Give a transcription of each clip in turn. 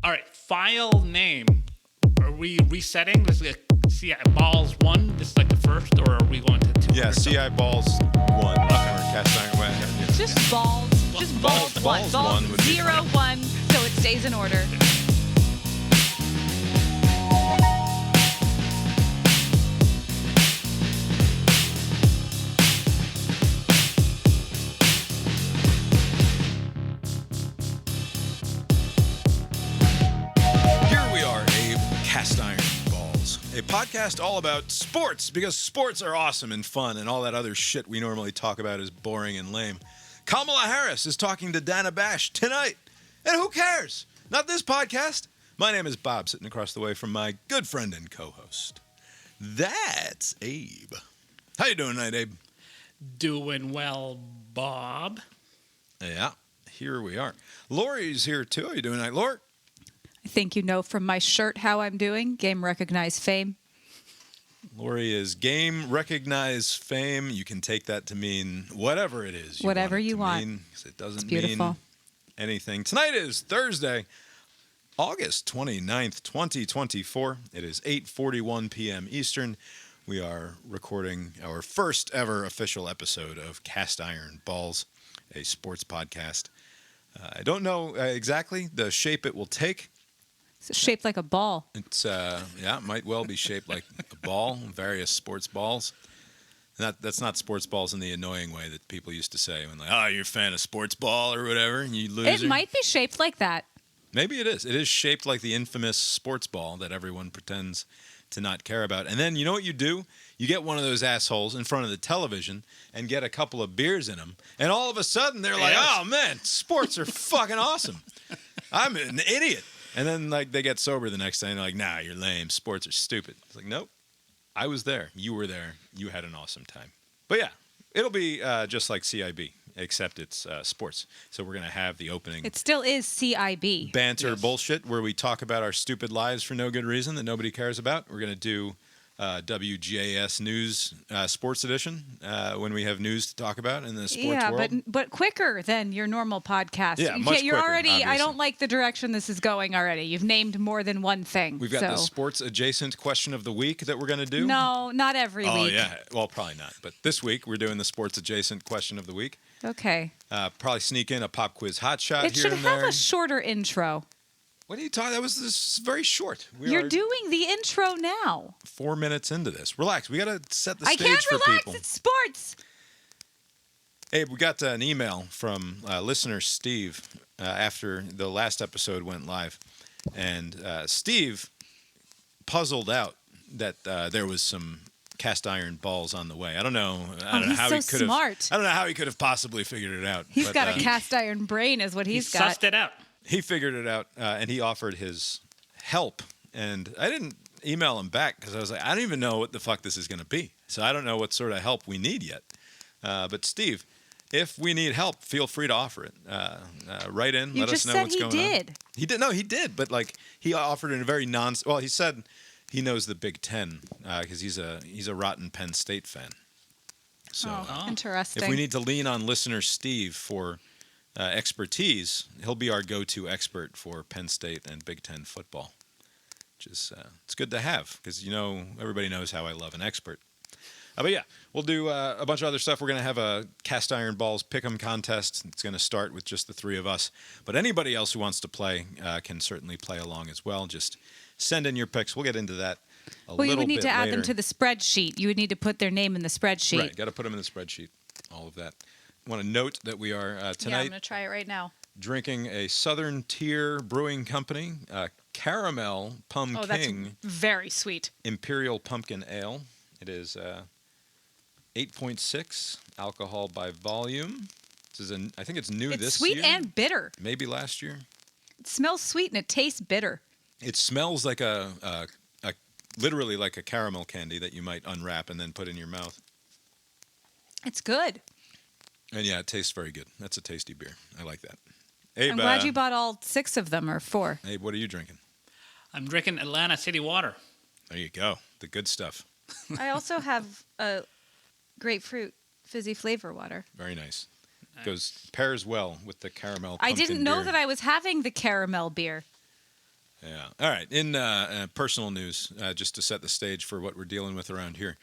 All right, file name. Are we resetting? This is CI Balls 1. This is like the first, or are we going to 2? Yeah, CI Balls 1. Okay. Cast iron way. Just balls. Just balls 1. Balls 1 would be 0, 1, so it stays in order. Cast Iron Balls, a podcast all about sports, because sports are awesome and fun, and all that other shit we normally talk about is boring and lame. Kamala Harris is talking to Dana Bash tonight, and who cares? Not this podcast. My name is Bob, sitting across the way from my good friend and co-host. That's Abe. How you doing tonight, Abe? Doing well, Bob. Yeah, here we are. Lori's here, too. How you doing tonight, Lori? I think you know from my shirt how I'm doing. Game recognized fame. Lori is game recognized fame. You can take that to mean whatever it is. Whatever you want. It doesn't mean anything. Tonight is Thursday, August 29th, 2024. It is 8:41 p.m. Eastern. We are recording our first ever official episode of Cast Iron Balls, a sports podcast. I don't know exactly the shape it will take. It's shaped like a ball. It's it might well be shaped like a ball, various sports balls. That's not sports balls in the annoying way that people used to say when, like, oh, you're a fan of sports ball or whatever, and you lose. It might be shaped like that. Maybe it is. It is shaped like the infamous sports ball that everyone pretends to not care about. And then you know what you do? You get one of those assholes in front of the television and get a couple of beers in them, and all of a sudden they're like, oh man, sports are fucking awesome. I'm an idiot. And then, like, they get sober the next day, and they're like, nah, you're lame. Sports are stupid. It's like, nope. I was there. You were there. You had an awesome time. But, yeah, it'll be just like CIB, except it's sports. So we're going to have the opening. It still is CIB. Banter bullshit where we talk about our stupid lives for no good reason that nobody cares about. We're going to do WGAS News Sports Edition when we have news to talk about in the sports world. Yeah, but quicker than your normal podcast. Yeah, much you're quicker, already. obviously. I don't like the direction this is going already. You've named more than one thing. We've got the sports adjacent question of the week that we're going to do. No, not every week. Oh, yeah. Well, probably not. But this week we're doing the sports adjacent question of the week. Okay. Probably sneak in a pop quiz hot shot it here and there. should have a shorter intro. What are you talking? This is very short. You're doing the intro now. 4 minutes into this. Relax. We got to set the stage for people. I can't relax. It's sports. Abe, we got an email from listener Steve after the last episode went live. And Steve puzzled out that there was some cast iron balls on the way. I don't know how he could have. I don't know how he could have possibly figured it out. He's got a cast iron brain, is what he's got. Sussed it out. He figured it out, and he offered his help. And I didn't email him back because I was like, I don't even know what the fuck this is going to be. So I don't know what sort of help we need yet. But Steve, if we need help, feel free to offer it. Write in, let us know what's going on. You just said he did. He did. No, he did. But like he offered in a very well, he said he knows the Big Ten because he's a rotten Penn State fan. So interesting. If we need to lean on listener Steve for expertise, he'll be our go-to expert for Penn State and Big Ten football, which is it's good to have because everybody knows how I love an expert. But yeah, we'll do a bunch of other stuff. We're going to have a cast iron balls pick'em contest. It's going to start with just the three of us, but anybody else who wants to play can certainly play along as well. Just send in your picks. We'll get into that a little bit later. You would need to add them to the spreadsheet. You would need to put their name in the spreadsheet. Right, got to put them in the spreadsheet. All of that. I want to note that we are tonight. Yeah, I'm going to try it right now. Drinking a Southern Tier Brewing Company Caramel Pumpkin. Oh, that's very sweet. Imperial Pumpkin Ale. It is 8.6 alcohol by volume. This is I think it's new this year. It's sweet and bitter. Maybe last year. It smells sweet and it tastes bitter. It smells like literally like a caramel candy that you might unwrap and then put in your mouth. It's good. And yeah, it tastes very good. That's a tasty beer. I like that. Abe, I'm glad you bought all 6 of them, or 4. Abe, what are you drinking? I'm drinking Atlanta City Water. There you go. The good stuff. I also have a grapefruit fizzy flavor water. Very nice. Pairs well with the caramel pumpkin I didn't know beer. that I was having the caramel beer. Yeah. All right. In personal news, just to set the stage for what we're dealing with around here,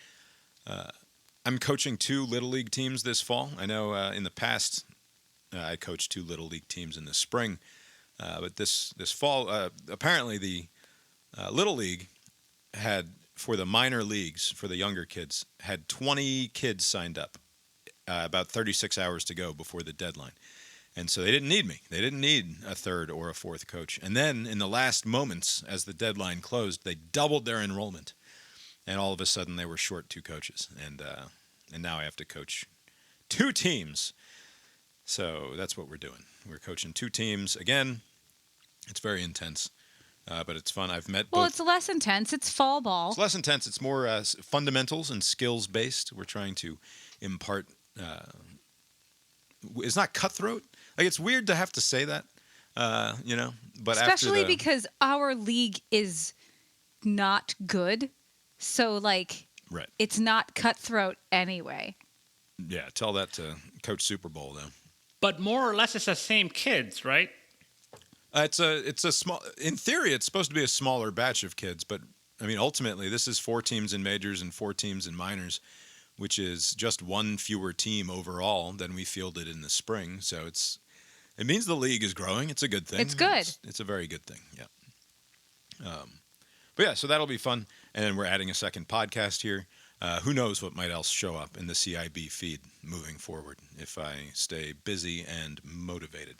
I'm coaching 2 Little League teams this fall. I know in the past I coached 2 Little League teams in the spring, but this fall, apparently the Little League had, for the minor leagues, for the younger kids, had 20 kids signed up, about 36 hours to go before the deadline. And so they didn't need me. They didn't need a 3rd or a 4th coach. And then in the last moments, as the deadline closed, they doubled their enrollment. And all of a sudden, they were short 2 coaches. And now I have to coach 2 teams. So that's what we're doing. We're coaching 2 teams. Again, it's very intense, but it's fun. I've met Well, both. it's less intense. It's fall ball. It's less intense. It's more fundamentals and skills-based. We're trying to impart... it's not cutthroat. Like, it's weird to have to say that, but Especially because our league is not good. So, like, right. It's not cutthroat anyway. Yeah, tell that to Coach Super Bowl, though. But more or less, it's the same kids, right? It's a small. In theory, it's supposed to be a smaller batch of kids, but I mean, ultimately, this is 4 teams in majors and 4 teams in minors, which is just 1 fewer team overall than we fielded in the spring. So it means the league is growing. It's a good thing. It's good. It's a very good thing. Yeah. But yeah, so that'll be fun. And then we're adding a second podcast here. Who knows what might else show up in the CIB feed moving forward if I stay busy and motivated.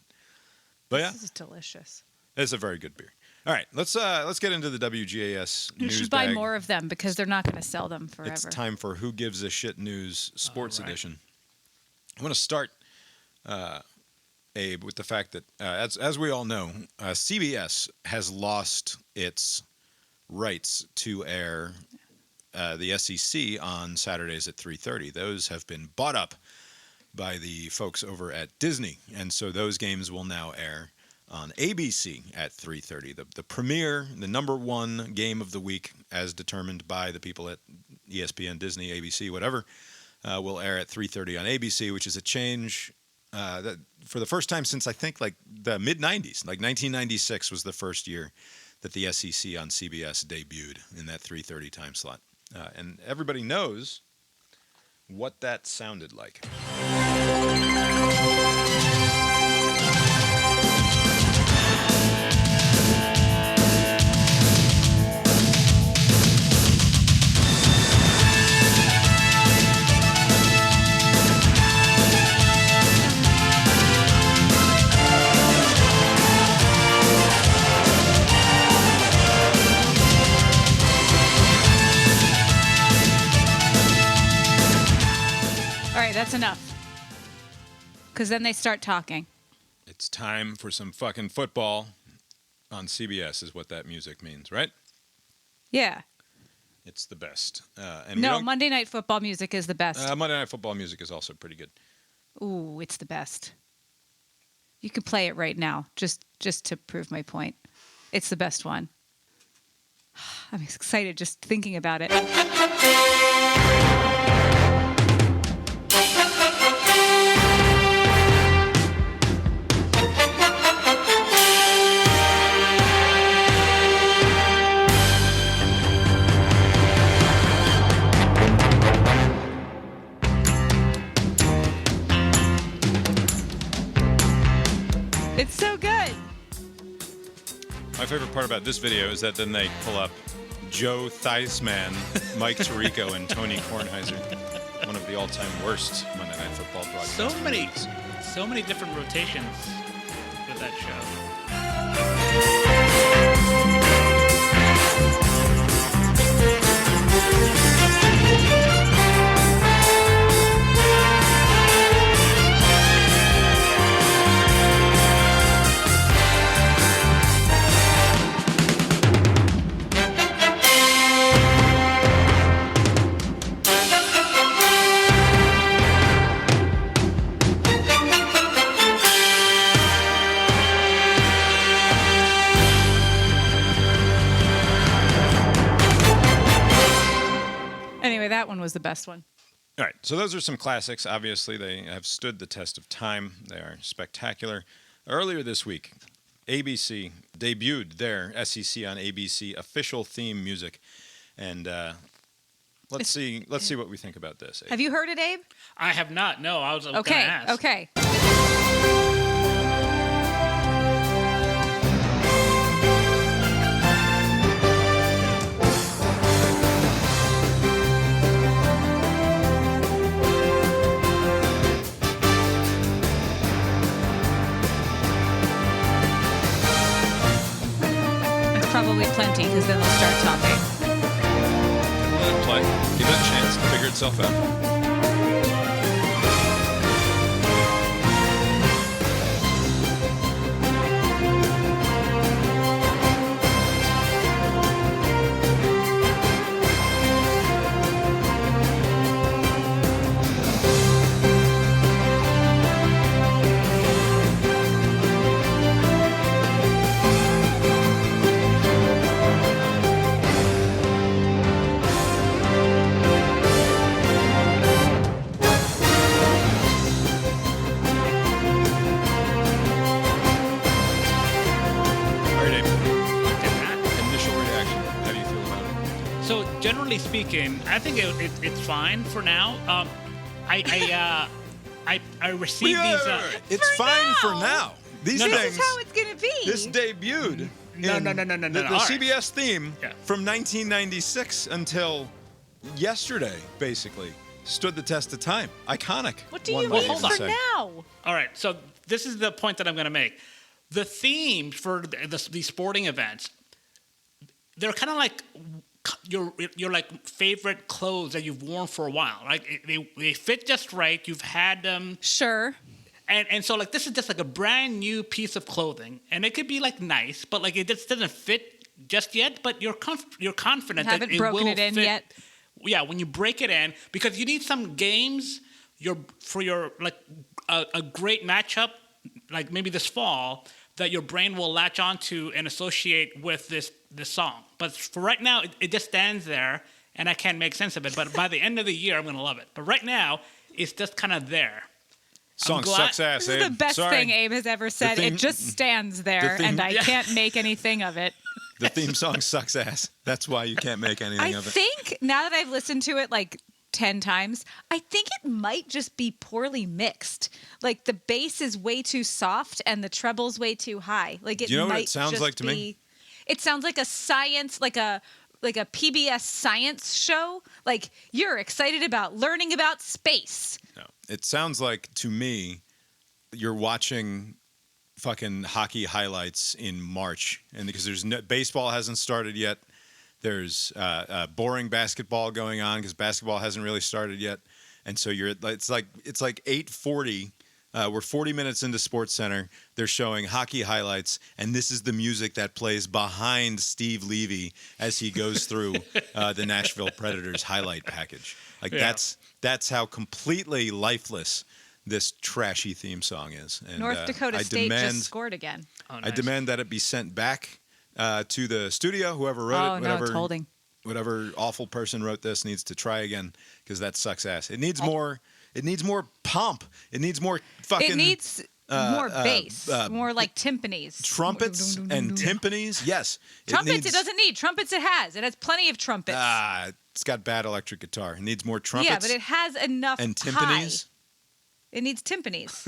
But yeah, This is delicious. it's a very good beer. All right, let's get into the WGAS You news should buy bag. more of them because they're not going to sell them forever. It's time for Who Gives a Shit News Sports All right. Edition. I want to start, Abe, with the fact that, as we all know, CBS has lost its rights to air the SEC on Saturdays at 3:30. Those have been bought up by the folks over at Disney, and so those games will now air on ABC at 3:30. The premier, the number 1 game of the week, as determined by the people at ESPN, Disney, ABC, whatever, will air at 3:30 on ABC, which is a change that for the first time since I think like the mid-'90s, like 1996 was the first year that the SEC on CBS debuted in that 3:30 time slot. And everybody knows what that sounded like. All right, that's enough. Because then they start talking. It's time for some fucking football on CBS is what that music means, right? Yeah. It's the best. And No, Monday Night Football music is the best. Monday Night Football music is also pretty good. Ooh, it's the best. You could play it right now, just to prove my point. It's the best one. I'm excited just thinking about it. It's so good. My favorite part about this video is that then they pull up Joe Theismann, Mike Tirico, and Tony Kornheiser, one of the all-time worst Monday Night Football broadcasts. So many different rotations with that show. Anyway, that one was the best one. All right, so those are some classics. Obviously, they have stood the test of time. They are spectacular. Earlier this week, ABC debuted their SEC on ABC official theme music, and let's see what we think about this. Abe. Have you heard it, Abe? I have not. No, I was going to Okay. ask. Okay. That's probably plenty because then they'll start talking. Let it play. Give it a chance to figure itself out. All right, Abe. Look at that. Initial reaction. How do you feel about it? So generally speaking, I think it's fine for now. I received these. It's For fine for now. now. These No, no. things. This is how it's going to be. This debuted. No, in no. The All right. CBS theme Yeah. from 1996 until yesterday, basically, stood the test of time. Iconic. What do one you might mean hold even for on. say. now? All right, so this is the point that I'm going to make. The themes for the sporting events, they're kind of like your like favorite clothes that you've worn for a while. Like they fit just right. You've had them, Sure. and so like this is just like a brand new piece of clothing, and it could be like nice, but like it just doesn't fit just yet. But you're confident that Haven't it broken will it in fit. yet? Yeah, when you break it in, because you need some games. For your like a great matchup, like maybe this fall, that your brain will latch onto and associate with this song. But for right now, it just stands there, and I can't make sense of it. But by the end of the year, I'm gonna love it. But right now, it's just kind of there. Song glad- sucks ass, This is Abe. the best Sorry. thing Abe has ever said. theme- It just stands there, theme- and I Yeah. can't make anything of it. The theme song sucks ass. That's why you can't make anything I of it. think now that I've listened to it like 10 times, I think it might just be poorly mixed. Like the bass is way too soft and the treble's way too high. Like it Do you know what it might sounds just like to me? be- It sounds like a science, like a PBS science show. Like you're excited about learning about space. No. It sounds like, to me, you're watching fucking hockey highlights in March, and because baseball hasn't started yet, there's boring basketball going on because basketball hasn't really started yet, and so it's like 8:40. We're 40 minutes into Sports Center. They're showing hockey highlights, and this is the music that plays behind Steve Levy as he goes through the Nashville Predators highlight package. Like Yeah. that's how completely lifeless this trashy theme song is. And, North Dakota I State demand, just scored again. Oh, I nice. demand that it be sent back to the studio. Whoever wrote Oh it, no, whatever, it's holding. whatever awful person wrote this needs to try again because that sucks ass. It needs more. It needs more pomp. It needs more fucking. It needs more bass, more like timpanis. trumpets and timpanis. Yes, Trumpets, it doesn't need. Trumpets, it has. It has plenty of trumpets. It's got bad electric guitar. It needs more trumpets. yeah, but it has enough and high. timpanis. It needs timpanis.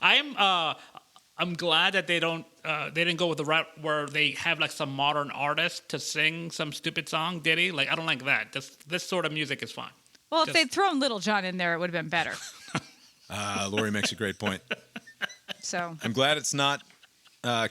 I'm glad that they didn't go with the route where they have like some modern artist to sing some stupid song, did he? Like I don't like that. This sort of music is fine. Well, if Just- they'd thrown Little John in there, it would have been better. Lori makes a great point. So I'm glad it's not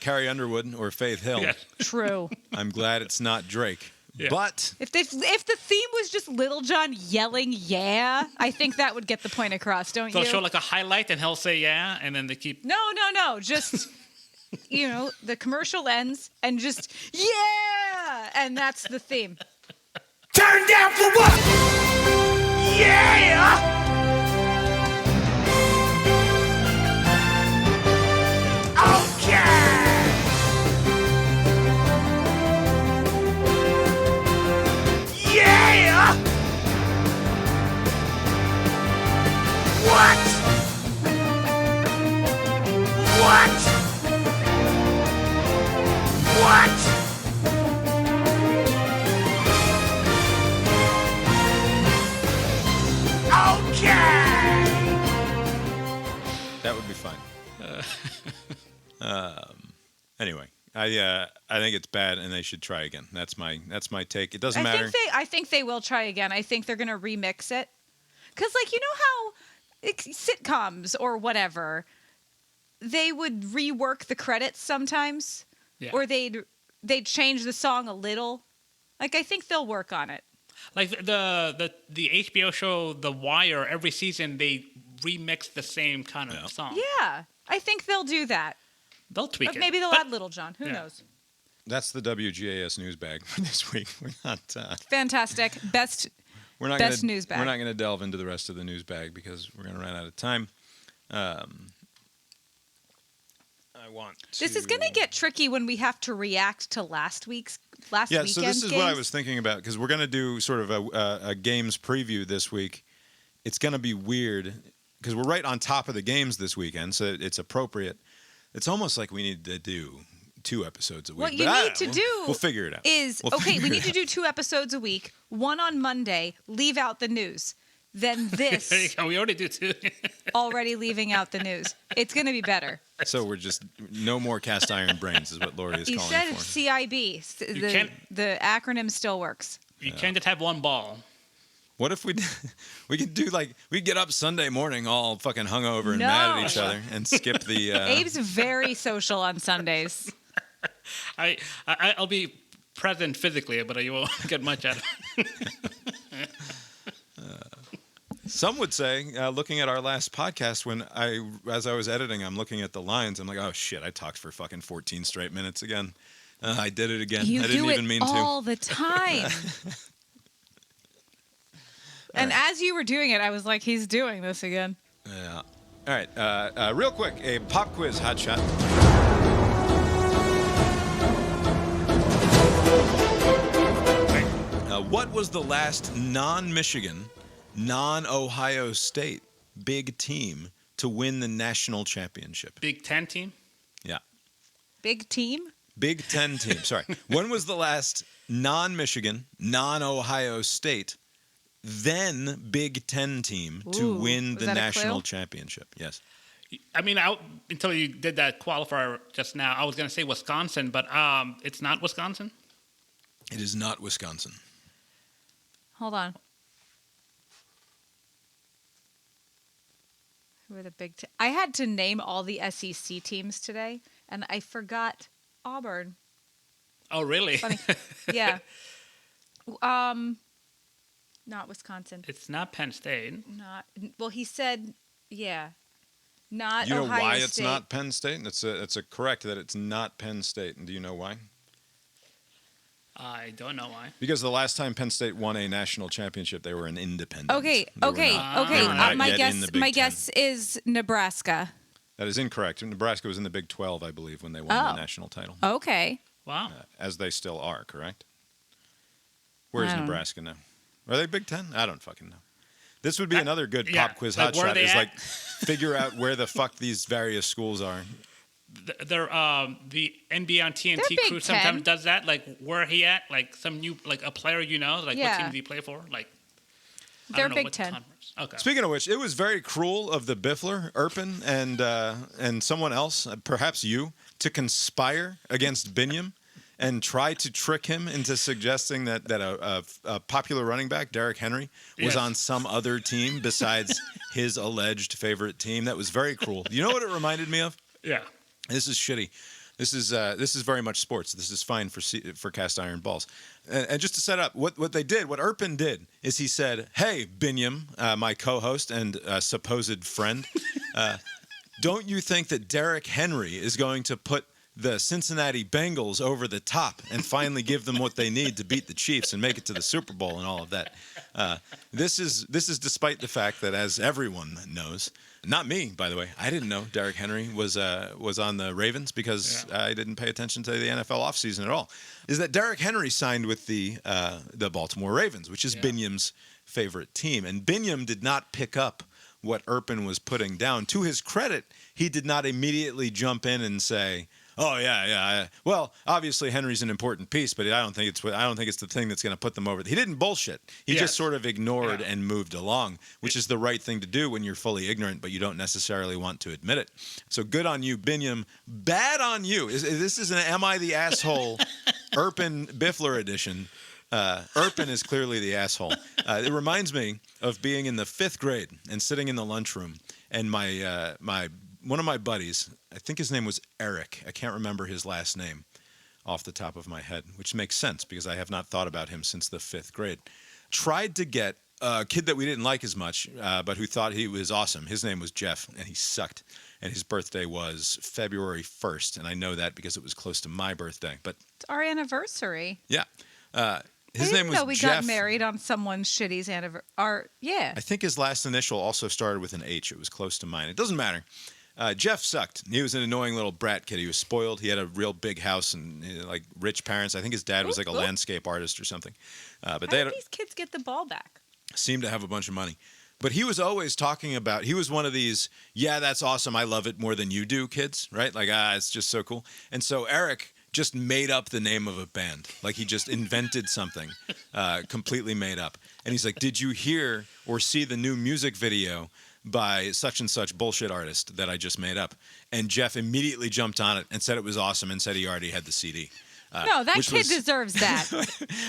Carrie Underwood or Faith Hill. Yeah. true. I'm glad it's not Drake. Yeah. But If the theme was just Little John yelling "yeah," I think that would get the point across, don't They'll you? show like a highlight and he'll say yeah, and then they keep. No. Just the commercial ends and just yeah, and that's the theme. Turn down for what? Yeah! Okay! Yeah! What? What? Anyway, I think it's bad, and they should try again. That's my take. It doesn't matter. I think they will try again. I think they're gonna remix it, because like you know how sitcoms or whatever, they would rework the credits sometimes, or they'd change the song a little. Like I think they'll work on it. Like the HBO show The Wire, every season they remix the same kind of song. Yeah, I think they'll do that. They'll tweak it. Maybe they'll add Little John. Who knows? That's the WGAS NewsBag for this week. We're not fantastic. Best NewsBag. We're not going to delve into the rest of the NewsBag because we're going to run out of time. This is going to get tricky when we have to react to last weekend. So this is games. what I was thinking about, because we're going to do sort of a games preview this week. It's going to be weird because we're right on top of the games this weekend, so it's appropriate. It's almost like we need to do 2 episodes a week. What you need to do we'll figure it out. We need to do 2 episodes a week, one on Monday, leave out the news. Then this. There you go. We already do 2. Already leaving out the news. It's going to be better. So we're just no more cast iron brains is what Lori is You calling said for. CIB. The acronym still works. You can't just have one ball. What if we could do we get up Sunday morning all fucking hungover and mad at each other and skip the Abe's very social on Sundays. I'll be present physically, but you won't get much out of it. Some would say, looking at our last podcast, as I was editing, I'm looking at the lines. I'm like, oh shit, I talked for fucking 14 straight minutes again. I did it again. You I didn't do even it mean to. all the time. And as you were doing it, I was like, he's doing this again. Yeah. All right. Real quick, a pop quiz hotshot. What was the last non-Michigan, non-Ohio State big team to win the national championship? Big Ten team? Yeah. Big team? Big Ten team. Sorry. When was the last non-Michigan, non-Ohio State, then Big Ten team to win the national championship? Yes. I mean, until you did that qualifier just now, I was going to say Wisconsin, but it's not Wisconsin? It is not Wisconsin. Hold on. Who are the Big Ten? I had to name all the SEC teams today, and I forgot Auburn. Oh, really? Funny. Yeah. Not Wisconsin. It's not Penn State. Well, he said, yeah. Not You know Ohio why State. it's not Penn State? It's a correct that it's not Penn State. And do you know why? I don't know why. Because the last time Penn State won a national championship, they were an independent. Okay. They were not My yet in the Big my Ten. guess is Nebraska. That is incorrect. Nebraska was in the Big 12, I believe, when they won the national title. Okay. Wow. As they still are, correct? Where's I don't Nebraska now? Are they Big 10? I don't fucking know. This would be another good pop quiz like, where are hotshot. they Is at? figure out where the fuck these various schools are. They're the NBA on TNT They're crew Big sometimes 10. does that. Like, where he at? Like some new, like a player you know. Like, Yeah. what team do you play for? Like, I They're don't know Big what 10. conference. Okay. Speaking of which, it was very cruel of the Biffler, Erpin, and someone else, perhaps you, to conspire against Binyam and try to trick him into suggesting that a popular running back, Derrick Henry, was Yes. on some other team besides his alleged favorite team. That was very cruel. You know what it reminded me of? Yeah. This is shitty. This is very much sports. This is fine for cast iron balls. And just to set up what they did, what Erpin did is he said, "Hey, Binyam, my co-host and supposed friend, don't you think that Derrick Henry is going to put the Cincinnati Bengals over the top and finally give them what they need to beat the Chiefs and make it to the Super Bowl and all of that?" This is despite the fact that, as everyone knows, not me, by the way, I didn't know Derrick Henry was on the Ravens because I didn't pay attention to the NFL offseason at all. Is that Derrick Henry signed with the Baltimore Ravens, which is Binyam's favorite team, and Binyam did not pick up what Erpin was putting down. To his credit, he did not immediately jump in and say, Oh yeah. Well, obviously Henry's an important piece, but I don't think it's the thing that's going to put them over. He didn't bullshit. He just sort of ignored and moved along, which is the right thing to do when you're fully ignorant, but you don't necessarily want to admit it. So good on you, Binyam. Bad on you. This is an Am I the Asshole Erpin Biffler edition. Erpin is clearly the asshole. It reminds me of being in the 5th grade and sitting in the lunchroom, and one of my buddies, I think his name was Eric. I can't remember his last name off the top of my head, which makes sense because I have not thought about him since the 5th grade. Tried to get a kid that we didn't like as much, but who thought he was awesome. His name was Jeff, and he sucked. And his birthday was February 1st, and I know that because it was close to my birthday. But It's our anniversary. yeah. His I name didn't was know we Jeff. got married on someone's shitty's anniversary. Yeah. I think his last initial also started with an H. It was close to mine. It doesn't matter. Jeff sucked. He was an annoying little brat kid. He was spoiled. He had a real big house and like rich parents. I think his dad was like a landscape artist or something. But How they did these kids get the ball back? seemed to have a bunch of money. But he was always talking about, he was one of these, yeah, that's awesome, I love it more than you do kids, right? Like, it's just so cool. And so Eric just made up the name of a band. Like he just invented something completely made up. And he's like, did you hear or see the new music video by such and such bullshit artist that I just made up? And Jeff immediately jumped on it and said it was awesome and said he already had the CD. No, that kid deserves that.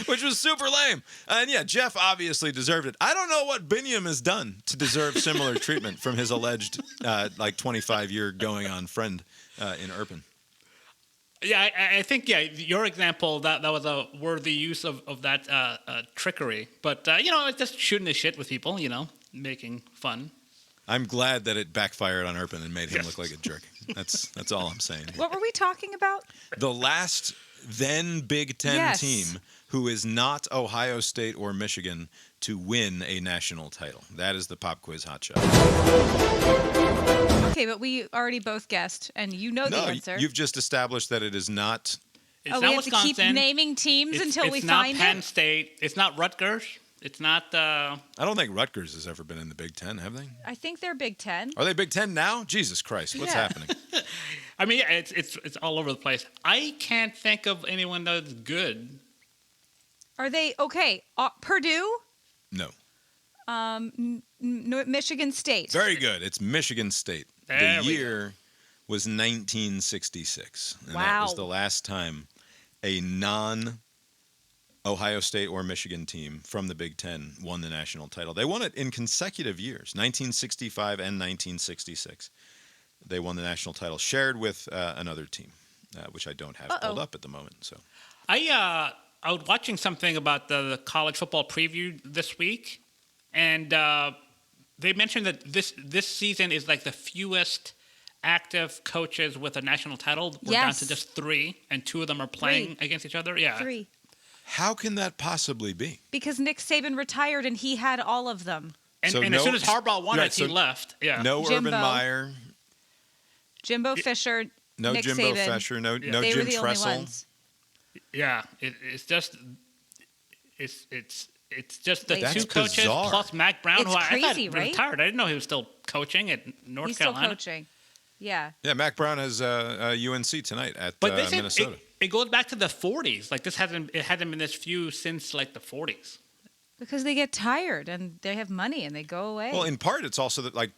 Which was super lame. And yeah, Jeff obviously deserved it. I don't know what Binyam has done to deserve similar treatment from his alleged 25-year going on friend in Erpin. Yeah, I think, your example, that was a worthy use of that trickery. But, it's just shooting the shit with people, making fun. I'm glad that it backfired on Erpin and made him look like a jerk. That's all I'm saying. What were we talking about? The last then Big Ten team who is not Ohio State or Michigan to win a national title. That is the pop quiz hotshot. Okay, but we already both guessed, and you know the answer. You've just established that it is not. It's we not have Wisconsin. to keep naming teams until we find it? It's not Penn State. It's not Rutgers. It's not... I don't think Rutgers has ever been in the Big Ten, have they? I think they're Big Ten. Are they Big Ten now? Jesus Christ, what's happening? I mean, it's all over the place. I can't think of anyone that's good. Are they okay? Purdue, No. Michigan State. Very good. It's Michigan State. There The we year was 1966. And that Wow. was the last time a non-Ohio State or Michigan team from the Big Ten won the national title. They won it in consecutive years, 1965 and 1966. They won the national title, shared with another team, which I don't have pulled up at the moment. So, I was watching something about the college football preview this week, and they mentioned that this season is like the fewest active coaches with a national title. We're down to just 3, and 2 of them are playing against each other. Yeah, 3. how can that possibly be? Because Nick Saban retired and he had all of them. And, So and no- as soon as Harbaugh won Right, it, he so left. Yeah, No Jimbo. Urban Meyer, Jimbo Fisher, no Nick Jimbo Saban. Fisher, no They Jim were the only Tressel. ones. yeah. It's just the That's 2 coaches bizarre. plus Mac Brown, It's who I thought crazy, right? retired. I didn't know he was still coaching at North He's Carolina. still coaching. Yeah. Yeah, Mac Brown has UNC tonight at But they say Minnesota. it goes back to the 40s. Like it hasn't been this few since like the 40s. Because they get tired and they have money and they go away. Well, in part, it's also that, like,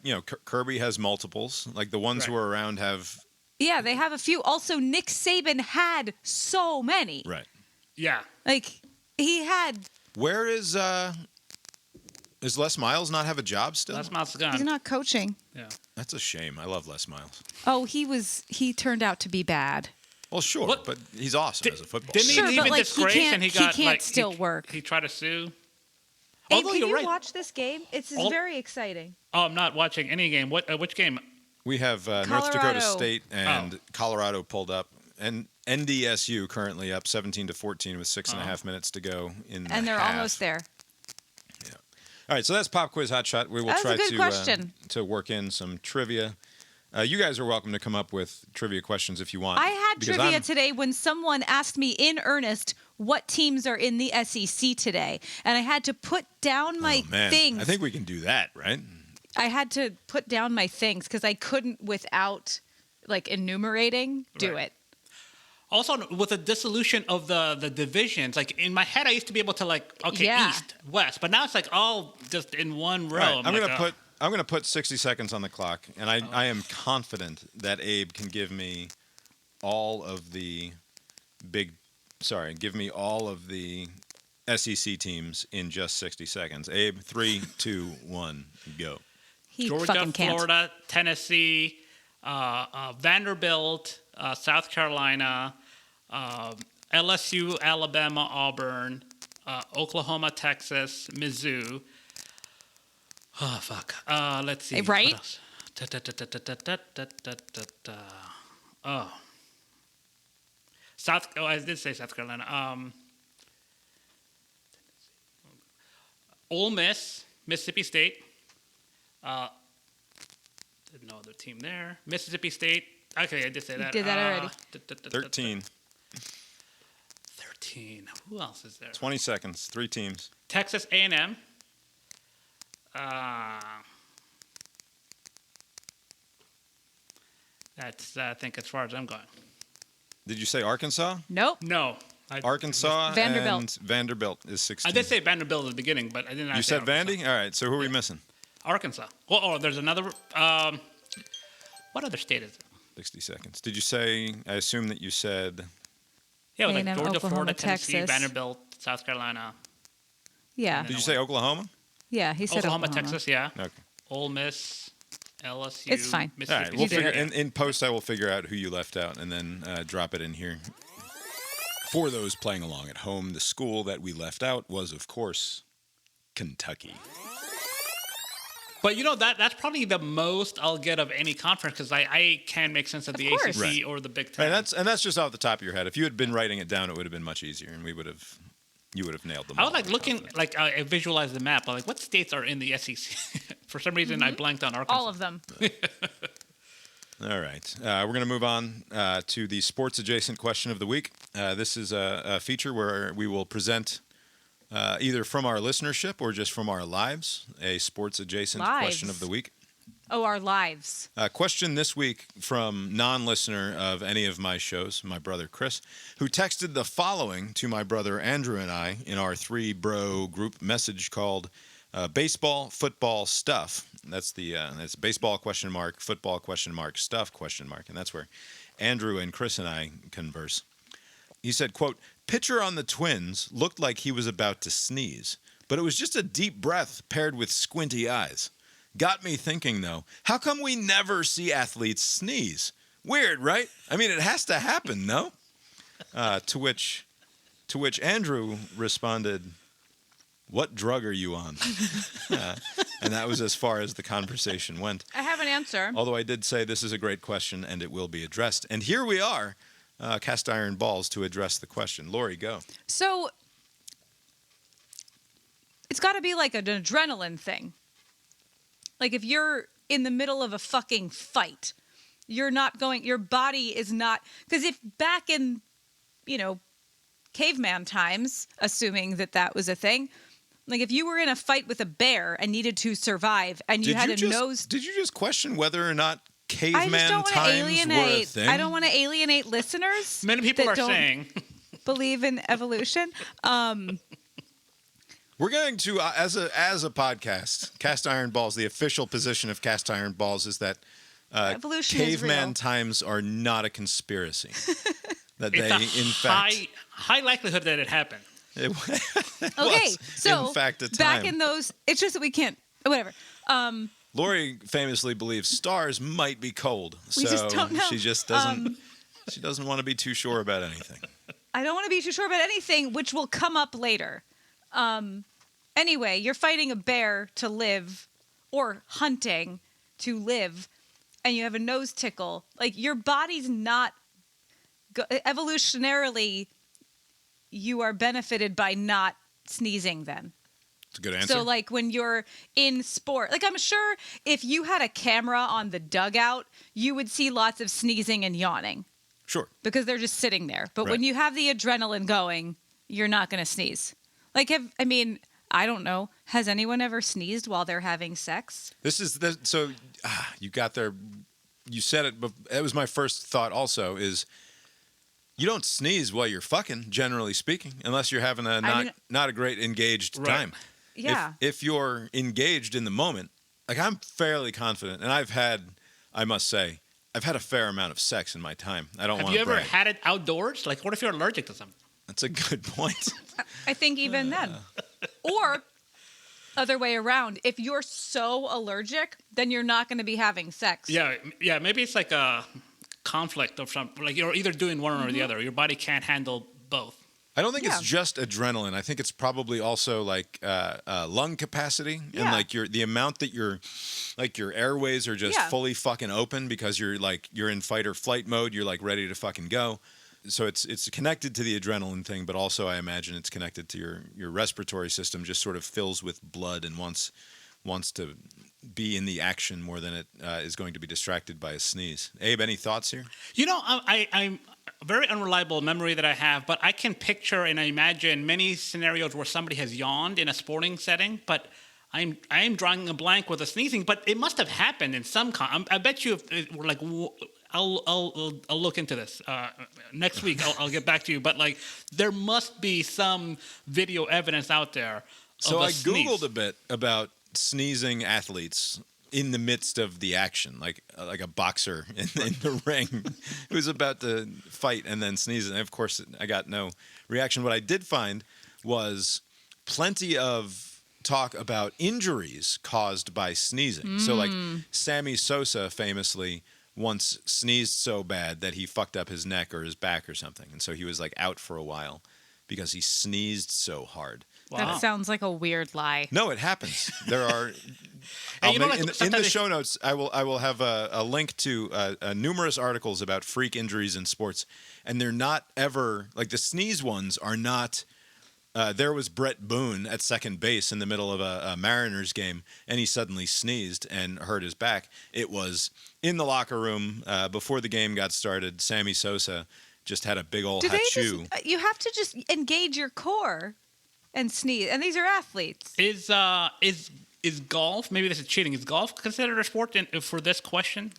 Kirby has multiples. Like, the ones who are around have... yeah, they have a few. Also, Nick Saban had so many. Right. Yeah. Like, he had... Where is Les Miles not have a job still? Les Miles is gone. He's not coaching. Yeah. That's a shame. I love Les Miles. Oh, he turned out to be bad. Well, sure, What? but he's awesome as a football Didn't player. Sure, he but, leave in like, he disgrace can't- and he he got can't like still work. He tried to sue. Abe, Although can you're you right. watch this game? It's Al- very exciting. Oh, I'm not watching any game. Which game? We have North Colorado. Dakota State and Colorado pulled up, and NDSU currently up 17-14 with 6.5 minutes to go in the And they're half. almost there. Yeah. All right, so that's Pop Quiz Hotshot. We will That was try a good question. to work in some trivia. You guys are welcome to come up with trivia questions if you want. I had because trivia I'm- today when someone asked me in earnest what teams are in the SEC today. And I had to put down my Oh, man. things. I think we can do that, right? I had to put down my things because I couldn't, without like enumerating, do Right. it. Also, with the dissolution of the divisions, like in my head, I used to be able to Yeah. east, west, but now it's like all just in one row. All right, I'm like, gonna put 60 seconds on the clock, and I am confident that Abe can give me all of the SEC teams in just 60 seconds. Abe, 3, 2, 1, go. He Georgia, fucking can't. Florida, Tennessee, Vanderbilt, South Carolina, LSU, Alabama, Auburn, Oklahoma, Texas, Mizzou. Oh, fuck. Let's see. Right? What else? I did say South Carolina. Ole Miss, Mississippi State. No other team there. Mississippi State. Okay, I did say that. did that already. 13, 13. Who else is there? 20 seconds, 3 teams. Texas A&M. That's I think as far as I'm going. Did you say Arkansas? Nope. No. Arkansas Vanderbilt. and Vanderbilt is 16. I did say Vanderbilt at the beginning, but I didn't. You say said Arkansas. Vandy? All right, so who are we missing? Arkansas. Well, there's another. What other state is it? 60 seconds. Did you say, I assume that you said, Yeah, it was like A&M, Georgia, Oklahoma, Florida, Tennessee, Texas. Vanderbilt, South Carolina, Yeah. did you say Oklahoma? Yeah, he said Oklahoma, Oklahoma. Texas. Yeah. Okay. Ole Miss, LSU. It's fine. All Mississippi right, we'll State. figure in post. I will figure out who you left out and then drop it in here. For those playing along at home, the school that we left out was, of course, Kentucky. But that's probably the most I'll get of any conference because I can make sense of the course. ACC Right. or the Big Ten. And that's just off the top of your head. If you had been writing it down, it would have been much easier, and you would have nailed them. I all. was looking, I visualized the map. I'm like, what states are in the SEC? For some reason, I blanked on Arkansas. All of them. All right. We're going to move on to the sports adjacent question of the week. This is a feature where we will present either from our listenership or just from our lives a sports adjacent question of the week. Oh, our lives. Question this week from non-listener of any of my shows, my brother Chris, who texted the following to my brother Andrew and I in our 3-bro group message called baseball, football, stuff. That's baseball ? Football ? Stuff ? And that's where Andrew and Chris and I converse. He said, quote, pitcher on the Twins looked like he was about to sneeze, but it was just a deep breath paired with squinty eyes. Got me thinking, though, how come we never see athletes sneeze? Weird, right? I mean, it has to happen, no? To which Andrew responded, what drug are you on? And that was as far as the conversation went. I have an answer. Although I did say this is a great question and it will be addressed. And here we are, cast iron balls to address the question. Lori, go. So it's got to be like an adrenaline thing. Like if you're in the middle of a fucking fight, your body is not, because if back in, caveman times, assuming that was a thing, like if you were in a fight with a bear and needed to survive and you had a nose. Did you just question whether or not I caveman just don't want to times alienate. were a thing? I don't want to alienate listeners. Many people that are don't saying. believe in evolution. We're going to, as a podcast, Cast Iron Balls, the official position of Cast Iron Balls is that Evolution is caveman real. times are not a conspiracy. That they, It's a in fact... high likelihood that it happened. It Okay, was, so in fact, a back time. in those, it's just that we can't. Whatever. Lori famously believes stars might be cold, We so just don't know. she just doesn't. She doesn't want to be too sure about anything. I don't want to be too sure about anything, which will come up later. Anyway, you're fighting a bear to live, or hunting to live, and you have a nose tickle. Like your body's not evolutionarily. You are benefited by not sneezing. Then. It's a good answer. So, like, when you're in sport, like, I'm sure if you had a camera on the dugout, you would see lots of sneezing and yawning Sure. because they're just sitting there. But Right. when you have the adrenaline going, you're not going to sneeze. Like, I don't know. Has anyone ever sneezed while they're having sex? So you got there. You said it, but it was my first thought also is You don't sneeze while you're fucking, generally speaking, unless you're having a not a great engaged Right. time. Yeah. If you're engaged in the moment, like I'm fairly confident, and I must say, I've had a fair amount of sex in my time. I don't Have want you to ever brag. had it outdoors? Like, what if you're allergic to something? That's a good point. I think even then. Or other way around. If you're so allergic, then you're not going to be having sex. Yeah, maybe it's like a conflict of something. Like you're either doing one or the other. Your body can't handle both. I don't think it's Yeah. just adrenaline. I think it's probably also like lung capacity and Yeah. like the amount that your airways are just Yeah. fully fucking open because you're in fight or flight mode. You're like ready to fucking go. So it's connected to the adrenaline thing, but also I imagine it's connected to your respiratory system. Just sort of fills with blood and wants to be in the action more than it is going to be distracted by a sneeze. Abe, any thoughts here? You know, I'm very unreliable memory that I have, but I can picture and imagine many scenarios where somebody has yawned in a sporting setting, but I am drawing a blank with the sneezing, but it must have happened in some I bet you if we're like I'll look into this next week. I'll get back to you, but like there must be some video evidence out there. So of a I googled sneeze. a bit about sneezing athletes in the midst of the action, like a boxer in the ring who's about to fight and then sneezes. And of course, I got no reaction. What I did find was plenty of talk about injuries caused by sneezing. So like Sammy Sosa famously once sneezed so bad that he fucked up his neck or his back or something. And so he was like out for a while because he sneezed so hard. Wow. That sounds like a weird lie. No, it happens. There are. And you know, like, in the sometimes show notes, I will have a link to numerous articles about freak injuries in sports, and they're not ever like the sneeze ones are not. There was Brett Boone at second base in the middle of a Mariners game, and he suddenly sneezed and hurt his back. It was in the locker room before the game got started. Sammy Sosa just had a big old Do they hachoo. just? You have to just engage your core and sneeze. And these are athletes. Is golf? Maybe this is cheating. Is golf considered a sport for this question?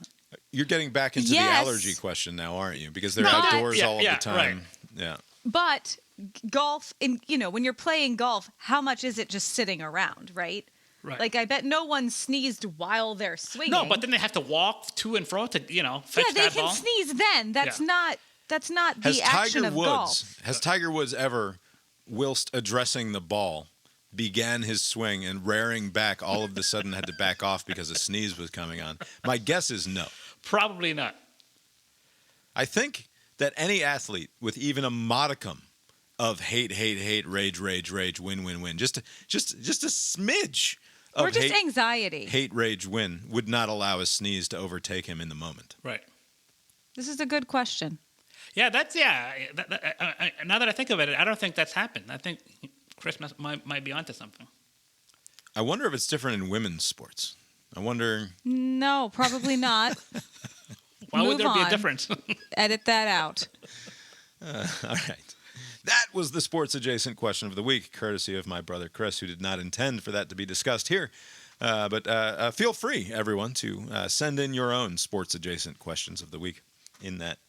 You're getting back into Yes. the allergy question now, aren't you? Because they're But- outdoors Yeah, all of yeah, the time. right. Yeah. But golf, when you're playing golf, how much is it just sitting around, right? Right. Like, I bet no one sneezed while they're swinging. No, but then they have to walk to and fro to fetch yeah, they that can ball. sneeze then. That's Yeah. not Has the action of golf. Tiger Woods ever, whilst addressing the ball, began his swing and rearing back all of a sudden had to back off because a sneeze was coming on? My guess is no. Probably not. I think that any athlete with even a modicum of hate, rage, win, just a smidge of Or just hate, anxiety. hate, rage, win would not allow a sneeze to overtake him in the moment. Right. This is a good question. Yeah, now that I think of it, I don't think that's happened. I think Chris might be onto something. I wonder if it's different in women's sports. I wonder. No, probably not. Why would Move there be a on. difference? Edit that out. All right. That was the sports adjacent question of the week, courtesy of my brother Chris, who did not intend for that to be discussed here. But feel free, everyone, to send in your own sports adjacent questions of the week in that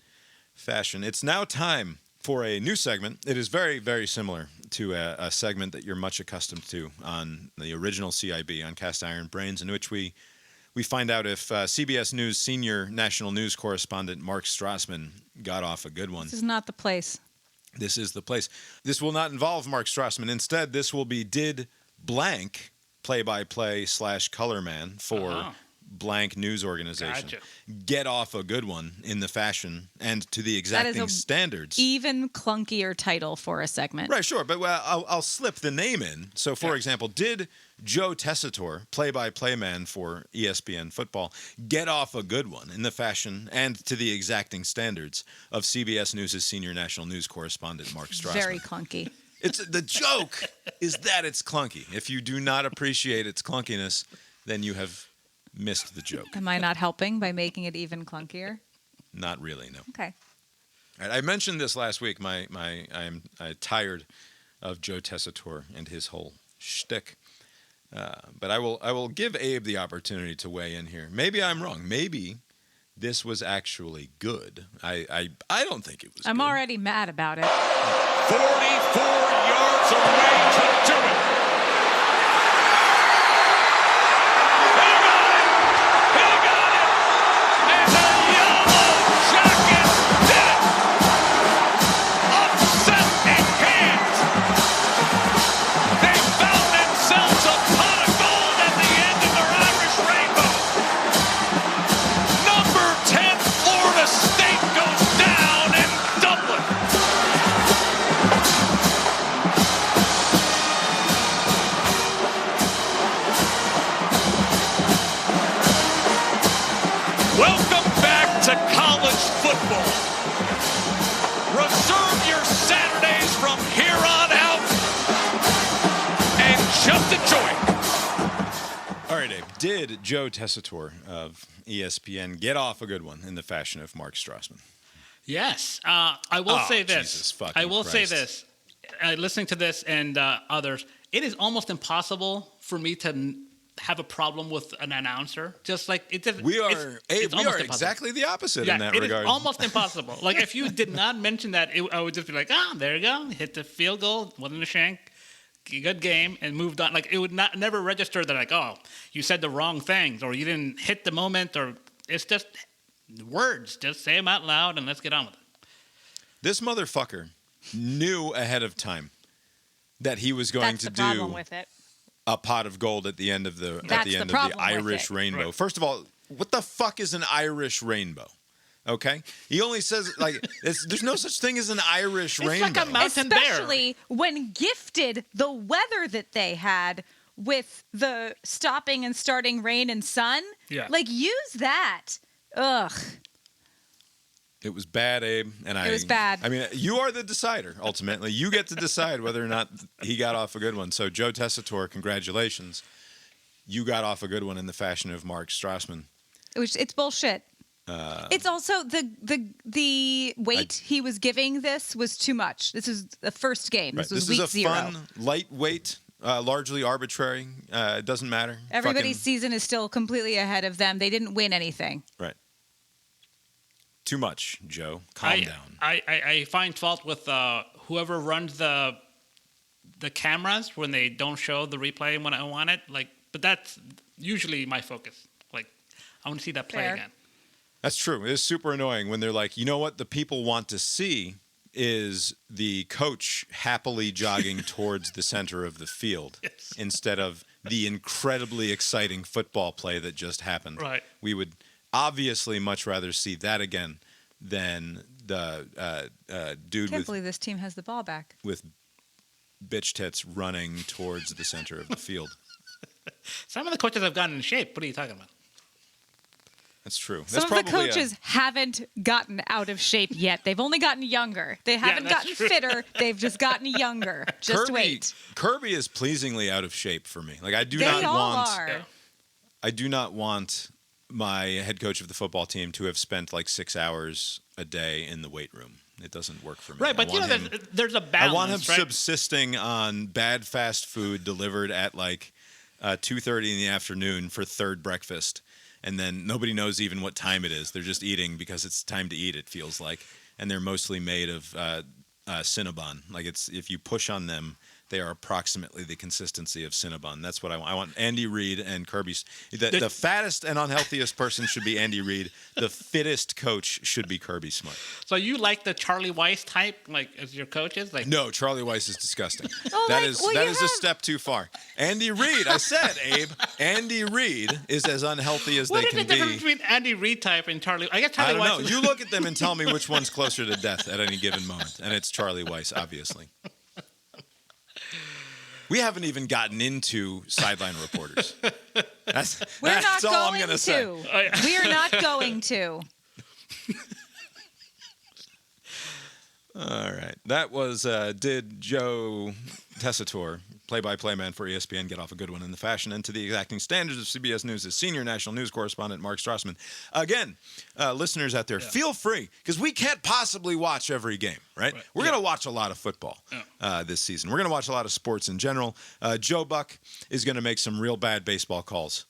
fashion. It's now time for a new segment. It is very, very similar to a segment that you're much accustomed to on the original CIB on Cast Iron Brains, in which we find out if CBS News senior national news correspondent Mark Strassmann got off a good one. This is not the place. This is the place. This will not involve Mark Strassmann. Instead, this will be did blank play-by-play / color man for blank news organization Gotcha. get off a good one in the fashion and to the exacting standards. Even clunkier title for a segment. Right, sure. But I'll slip the name in. So, for example, did Joe Tessitore, play-by-play man for ESPN football, get off a good one in the fashion and to the exacting standards of CBS News' senior national news correspondent, Mark Strassmann? Very clunky. The joke is that it's clunky. If you do not appreciate its clunkiness, then you have missed the joke. Am I not helping by making it even clunkier? Not really, no. Okay. All right, I mentioned this last week. I'm tired of Joe Tessitore and his whole shtick. But I will give Abe the opportunity to weigh in here. Maybe I'm wrong. Maybe this was actually good. I don't think it was I'm good. already mad about it. 44 yards away to do it. He got it. And the Yellow Jackets did it. Upset and can't. They found themselves a pot of gold at the end of their Irish rainbow. Number 10 Florida State goes down in Dublin. Welcome back to college football. Reserve your Saturdays from here on out and just enjoy it. All right, Abe. Did Joe Tessitore of ESPN get off a good one in the fashion of Mark Strassmann? Yes. I will say this. Jesus fucking I will say Christ. this. Listening to this and others, it is almost impossible for me to have a problem with an announcer. Just like it doesn't. We it's are almost impossible. exactly the opposite Yeah, in that it regard. is almost impossible. Like if you did not mention that, I would just be like, there you go, hit the field goal, wasn't a shank, good game, and moved on. Like it would never register that like, you said the wrong things or you didn't hit the moment, or it's just words. Just say them out loud and let's get on with it. This motherfucker knew ahead of time that he was going That's to the problem do with it. a pot of gold at the end of the That's the problem with Irish it. rainbow. Right. First of all, what the fuck is an Irish rainbow? Okay, he only says like there's no such thing as an Irish It's rainbow. like a mountain bear. Especially when gifted the weather that they had with the stopping and starting rain and sun. Yeah. Like, use that. Ugh. It was bad, Abe, and It was bad. I mean, you are the decider. Ultimately, you get to decide whether or not he got off a good one. So, Joe Tessitore, congratulations. You got off a good one in the fashion of Mark Strassmann. It's bullshit. It's also the weight he was giving this was too much. This is the first game. Right. This was This week is a 0. fun, lightweight, largely arbitrary. It doesn't matter. Everybody's Fucking- season is still completely ahead of them. They didn't win anything. right. Too much, Joe. Calm down. I find fault with whoever runs the cameras when they don't show the replay when I want it. Like, but that's usually my focus. Like, I want to see that play Fair. again. That's true. It's super annoying when they're like, you know what the people want to see is the coach happily jogging towards the center of the field Yes. instead of the incredibly exciting football play that just happened. Right. We would obviously much rather see that again than the dude Can't with believe this team has the ball back. bitch tits running towards the center of the field. Some of the coaches have gotten in shape. What are you talking about? That's true. Some That's of the probably coaches haven't gotten out of shape yet. They've only gotten younger. They haven't that's gotten true. fitter. They've just gotten younger. Just Kirby, wait. Kirby is pleasingly out of shape for me. Like I do They not all want are. Yeah. I do not want my head coach of the football team to have spent like 6 hours a day in the weight room. It doesn't work for me. Right, but I you know, want him- there's a I balance, want him right? subsisting on bad fast food delivered at like 2:30 in the afternoon for third breakfast, and then nobody knows even what time it is. They're just eating because it's time to eat. It feels like, and they're mostly made of Cinnabon. Like it's if you push on them, they are approximately the consistency of Cinnabon. That's what I want. I want Andy Reid and Kirby's. The fattest and unhealthiest person should be Andy Reid. The fittest coach should be Kirby Smart. So you like the Charlie Weiss type, like as your coaches? Like, No, Charlie Weiss is disgusting. Oh, That like, is well, that you is a have- step too far. Andy Reid, I said, Abe. Andy Reid is as unhealthy as what they is the can difference be. between Andy Reid type and Charlie? I guess I Charlie don't Weiss. know. is- You look at them and tell me which one's closer to death at any given moment, and it's Charlie Weiss, obviously. We haven't even gotten into sideline reporters. That's We're that's not all I'm going gonna say. Oh, to. We're not going to. All right. That was did Joe Tessitore, play-by-play man for ESPN, get off a good one in the fashion and to the exacting standards of CBS News' senior national news correspondent, Mark Strassmann. Again, listeners out there, feel free, because we can't possibly watch every game, right? We're going to watch a lot of football this season. We're going to watch a lot of sports in general. Joe Buck is going to make some real bad baseball calls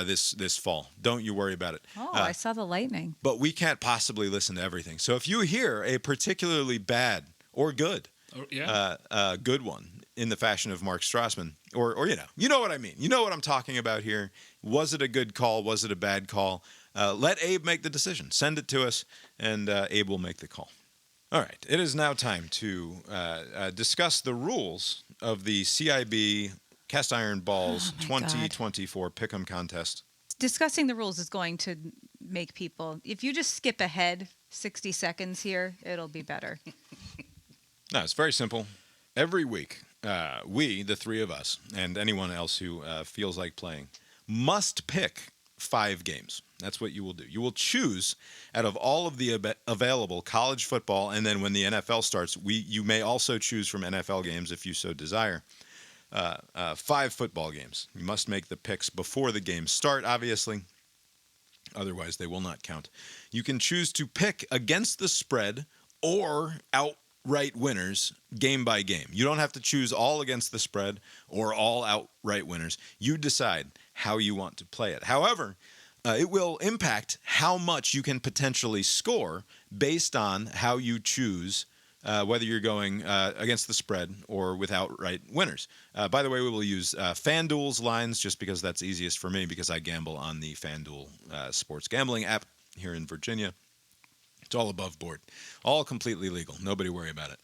this fall. Don't you worry about it. Oh, I saw the lightning. But we can't possibly listen to everything. So if you hear a particularly bad or good, good one in the fashion of Mark Strassmann, or you know what I mean. You know what I'm talking about here. Was it a good call? Was it a bad call? Let Abe make the decision. Send it to us, and Abe will make the call. All right. It is now time to discuss the rules of the CIB Cast Iron Balls 2024 Pick'em Contest. Discussing the rules is going to make people, if you just skip ahead 60 seconds here, it'll be better. No, it's very simple. Every week, we, the three of us, and anyone else who feels like playing, must pick 5 games. That's what you will do. You will choose out of all of the available college football, and then when the NFL starts, you may also choose from NFL games if you so desire. 5 football games. You must make the picks before the games start, obviously. Otherwise, they will not count. You can choose to pick against the spread or outright winners game by game. You don't have to choose all against the spread or all outright winners. You decide how you want to play it. However, it will impact how much you can potentially score based on how you choose whether you're going against the spread or with outright winners. By the way, we will use FanDuel's lines just because that's easiest for me because I gamble on the FanDuel sports gambling app here in Virginia. It's all above board, all completely legal. Nobody worry about it.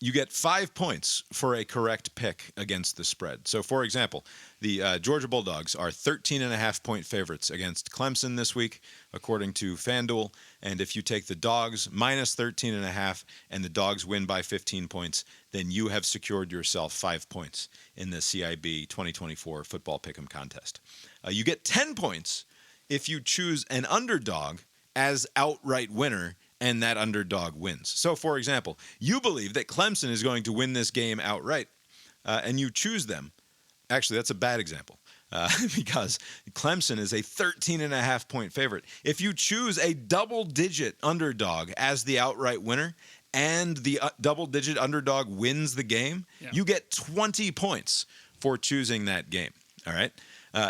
You get 5 points for a correct pick against the spread. So, for example, the Georgia Bulldogs are 13.5-point favorites against Clemson this week, according to FanDuel. And if you take the Dogs minus 13.5 and the Dogs win by 15 points, then you have secured yourself 5 points in the CIB 2024 Football Pick'em Contest. You get 10 points if you choose an underdog as outright winner and that underdog wins. So, for example, you believe that Clemson is going to win this game outright, and you choose them. Actually, that's a bad example because Clemson is a 13.5-point favorite. If you choose a double-digit underdog as the outright winner and the double-digit underdog wins the game, you get 20 points for choosing that game. All right?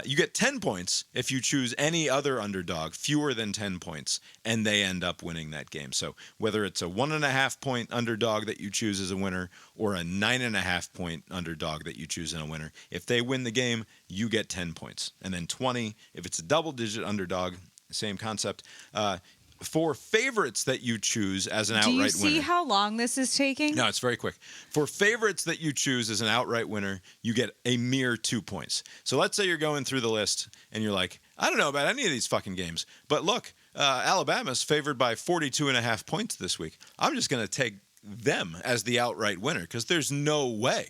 You get 10 points if you choose any other underdog, fewer than 10 points, and they end up winning that game. So whether it's a 1.5-point underdog that you choose as a winner or a 9.5-point underdog that you choose as a winner, if they win the game, you get 10 points. And then 20, if it's a double-digit underdog, same concept. For favorites that you choose as an outright winner. Do you see how long this is taking? No, it's very quick. For favorites that you choose as an outright winner, you get a mere 2 points. So let's say you're going through the list and you're like, I don't know about any of these fucking games, but look, Alabama's favored by 42.5 points this week. I'm just going to take them as the outright winner because there's no way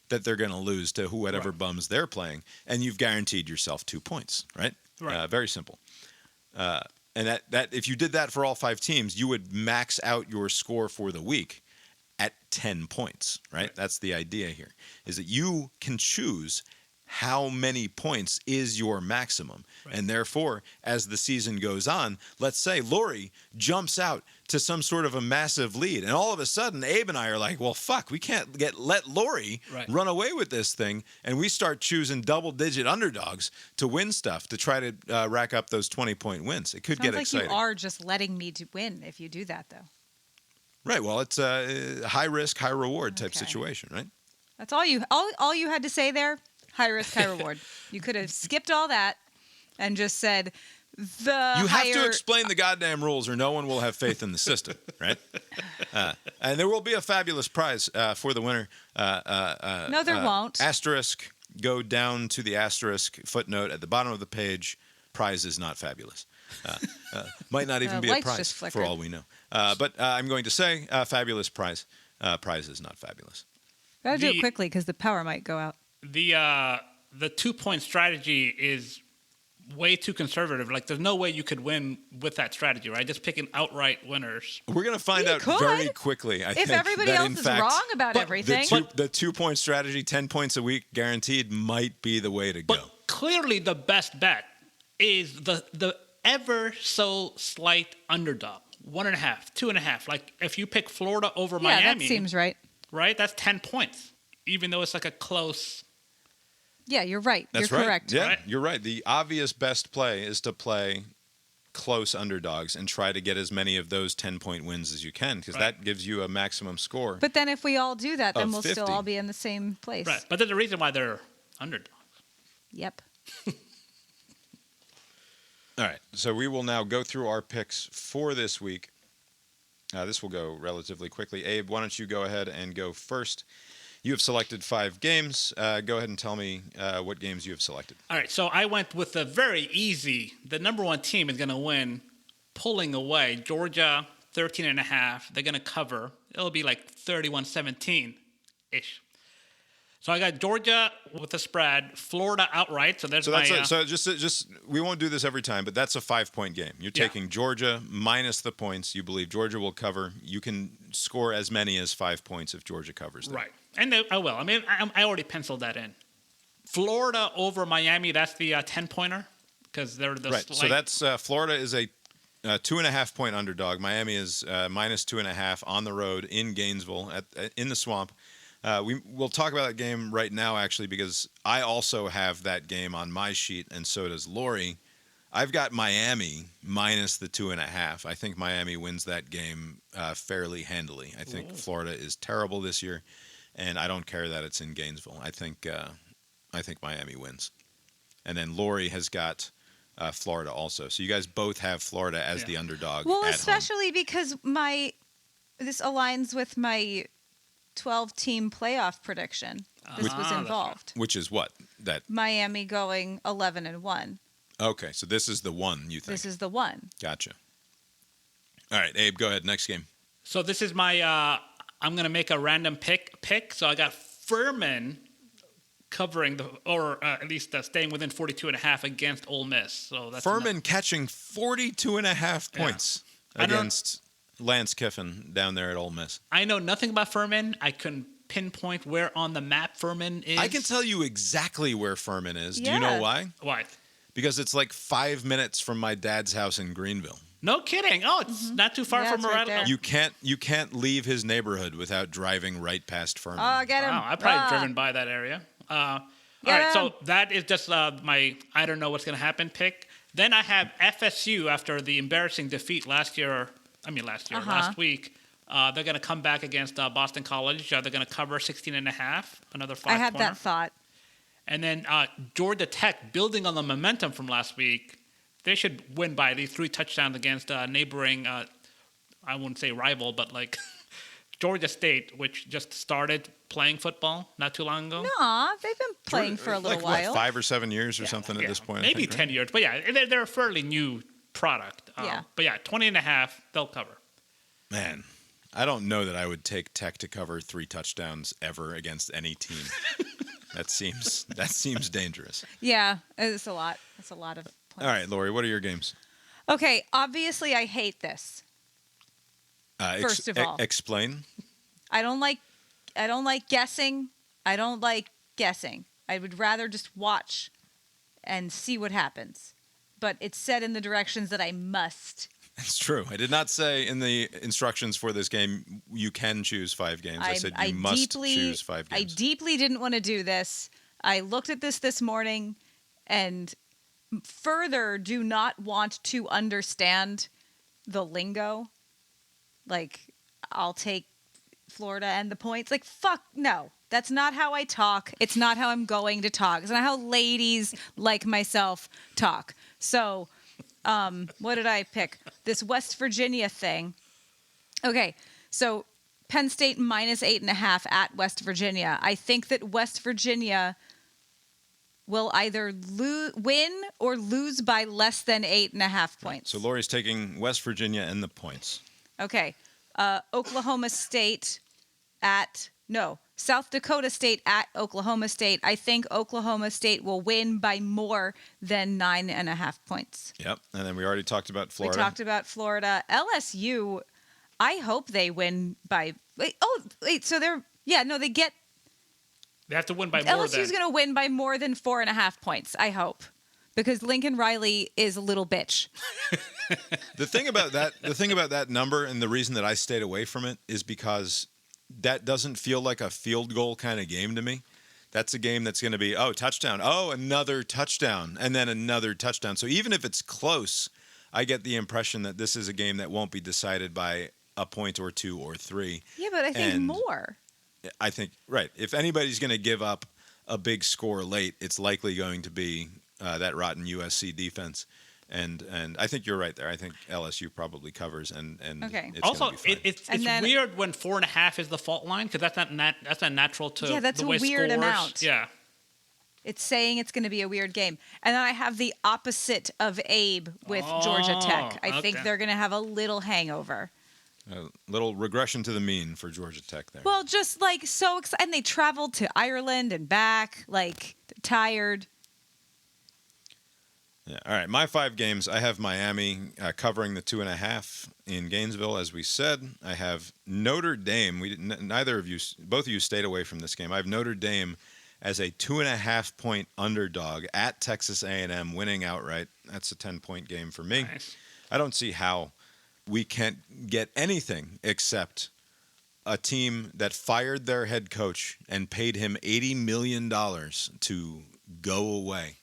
that they're going to lose to whatever bums they're playing, and you've guaranteed yourself 2 points, right? Very simple. And that if you did that for all 5 teams, you would max out your score for the week at 10 points, right? That's the idea here, is that you can choose how many points is your maximum. And therefore, as the season goes on, let's say Lori jumps out to some sort of a massive lead. And all of a sudden, Abe and I are like, well, fuck, we can't let Lori run away with this thing. And we start choosing double-digit underdogs to win stuff to try to rack up those 20-point wins. It could get exciting. Sounds like you are just letting me to win if you do that, though. Right. Well, it's a high-risk, high-reward type situation, right? That's all you had to say there? High risk, high reward. You could have skipped all that and just said you have to explain the goddamn rules or no one will have faith in the system, right? And there will be a fabulous prize for the winner. No, there won't. Asterisk, go down to the asterisk footnote at the bottom of the page. Prize is not fabulous. Might not even be a prize for all we know. But I'm going to say fabulous prize. Prize is not fabulous. Gotta do it quickly because the power might go out. The 2-point strategy is way too conservative. Like, there's no way you could win with that strategy, right? Just picking outright winners. We're going to find out very quickly, I think. If everybody else is wrong about everything. The 2-point strategy, 10 points a week guaranteed, might be the way to go. But clearly the best bet is the ever so slight underdog. 1.5, 2.5. Like, if you pick Florida over Miami. Yeah, that seems right. Right? That's 10 points. Even though it's like a close... Yeah, you're right. That's You're right. correct. Yeah, Right. you're right. The obvious best play is to play close underdogs and try to get as many of those 10-point wins as you can, because Right. that gives you a maximum score. But then if we all do that, then Of we'll still 50. all be in the same place. Right. But there's a reason why they're underdogs. Yep. All right, so we will now go through our picks for this week. This will go relatively quickly. Abe, why don't you go ahead and go first? You have selected 5 games. Go ahead and tell me what games you have selected. All right, so I went with a very easy. The number 1 team is going to win, pulling away. Georgia, 13.5. They're going to cover. It'll be like 31-17-ish. So I got Georgia with the spread, Florida outright. So there's So my. that's so just we won't do this every time, but that's a 5-point game. You're Yeah. taking Georgia minus the points. You believe Georgia will cover. You can score as many as 5 points if Georgia covers them. Right. And I will. I mean, I already penciled that in. Florida over Miami, that's the 10-pointer because they're the Right. slight. So that's Florida is a 2.5-point underdog. Miami is minus 2.5 on the road in Gainesville in the Swamp. We'll talk about that game right now, actually, because I also have that game on my sheet, and so does Lori. I've got Miami minus the 2.5. I think Miami wins that game fairly handily. I think Florida is terrible this year, and I don't care that it's in Gainesville. I think Miami wins. And then Lori has got Florida also. So you guys both have Florida as the underdog. Well, at home. especially because this aligns with my 12-team playoff prediction. This was that's right. involved. Which is what? That Miami going 11-1. okay, so this is the one you think. This is the one. Gotcha. All right, Abe, go ahead. Next game. So this is my. I'm gonna make a random pick. So I got Furman covering or at least staying within 42.5 against Ole Miss. So that's Furman catching 42.5 points I don't- against Lance Kiffin down there at Ole Miss. I know nothing about Furman. I couldn't pinpoint where on the map Furman is. I can tell you exactly where Furman is. Do you Yeah. know why? Why? Because it's like 5 minutes from my dad's house in Greenville. No kidding. Oh, it's not too far Yeah, from it's right Morado. there. You can't leave his neighborhood without driving right past Furman. Oh, get him. Wow, I've probably Ah. driven by that area. All Get right, so him. that is just my I don't know what's going to happen pick. Then I have FSU after the embarrassing defeat last week. They're going to come back against Boston College. They're going to cover 16.5, another 5-pointer. I had that thought. And then Georgia Tech, building on the momentum from last week, they should win by at least 3 touchdowns against neighboring, I wouldn't say rival, but like Georgia State, which just started playing football not too long ago. Aw, they've been playing for a little like, while. What, 5 or 7 years or something at Yeah, this point? I maybe think, right? 10 years. But yeah, they're a fairly new product. Yeah. But yeah, 20.5, they'll cover. Man, I don't know that I would take Tech to cover 3 touchdowns ever against any team. That seems dangerous. Yeah, it's a lot. It's a lot of points. All right, Lori, what are your games? Okay, obviously I hate this. First of all. Explain. I don't like guessing. I don't like guessing. I would rather just watch and see what happens. But it's said in the directions that I must. It's true. I did not say in the instructions for this game you can choose 5 games. I said you must choose 5 I games. deeply didn't want to do this. I looked at this morning and further do not want to understand the lingo. Like, I'll take Florida and the points. Like, fuck no. That's not how I talk. It's not how I'm going to talk. It's not how ladies like myself talk. So, what did I pick? This West Virginia thing. Okay, so Penn State minus 8.5 at West Virginia. I think that West Virginia will either win or lose by less than 8.5 points. So Lori's taking West Virginia and the points. Okay. Oklahoma State South Dakota State at Oklahoma State. I think Oklahoma State will win by more than 9.5 points. Yep. And then we already talked about Florida. We talked about Florida. LSU, I hope they win by... they get... They have to win by more than. LSU's going to win by more than 4.5 points, I hope. Because Lincoln Riley is a little bitch. The thing about that number and the reason that I stayed away from it is because that doesn't feel like a field goal kind of game to me. That's a game that's going to be, touchdown. Oh, another touchdown. And then another touchdown. So even if it's close, I get the impression that this is a game that won't be decided by a point or two or three. Yeah, but I think And more. I think, right. If anybody's going to give up a big score late, it's likely going to be that rotten USC defense. And I think you're right there. I think LSU probably covers, and Okay. it's Also, gonna be fine. it's And then- weird when 4.5 is the fault line because that's not natural to Yeah, that's the a way weird scores. amount. Yeah. It's saying it's going to be a weird game. And then I have the opposite of Abe with Georgia Tech. I think okay. they're going to have a little hangover. A little regression to the mean for Georgia Tech there. Well, just like so excited. And they traveled to Ireland and back, like tired. Yeah. All right, my 5 games. I have Miami covering the 2.5 in Gainesville, as we said. I have Notre Dame. Both of you stayed away from this game. I have Notre Dame as a 2.5-point underdog at Texas A&M, winning outright. That's a 10-point game for me. Nice. I don't see how we can't get anything except a team that fired their head coach and paid him $80 million to go away.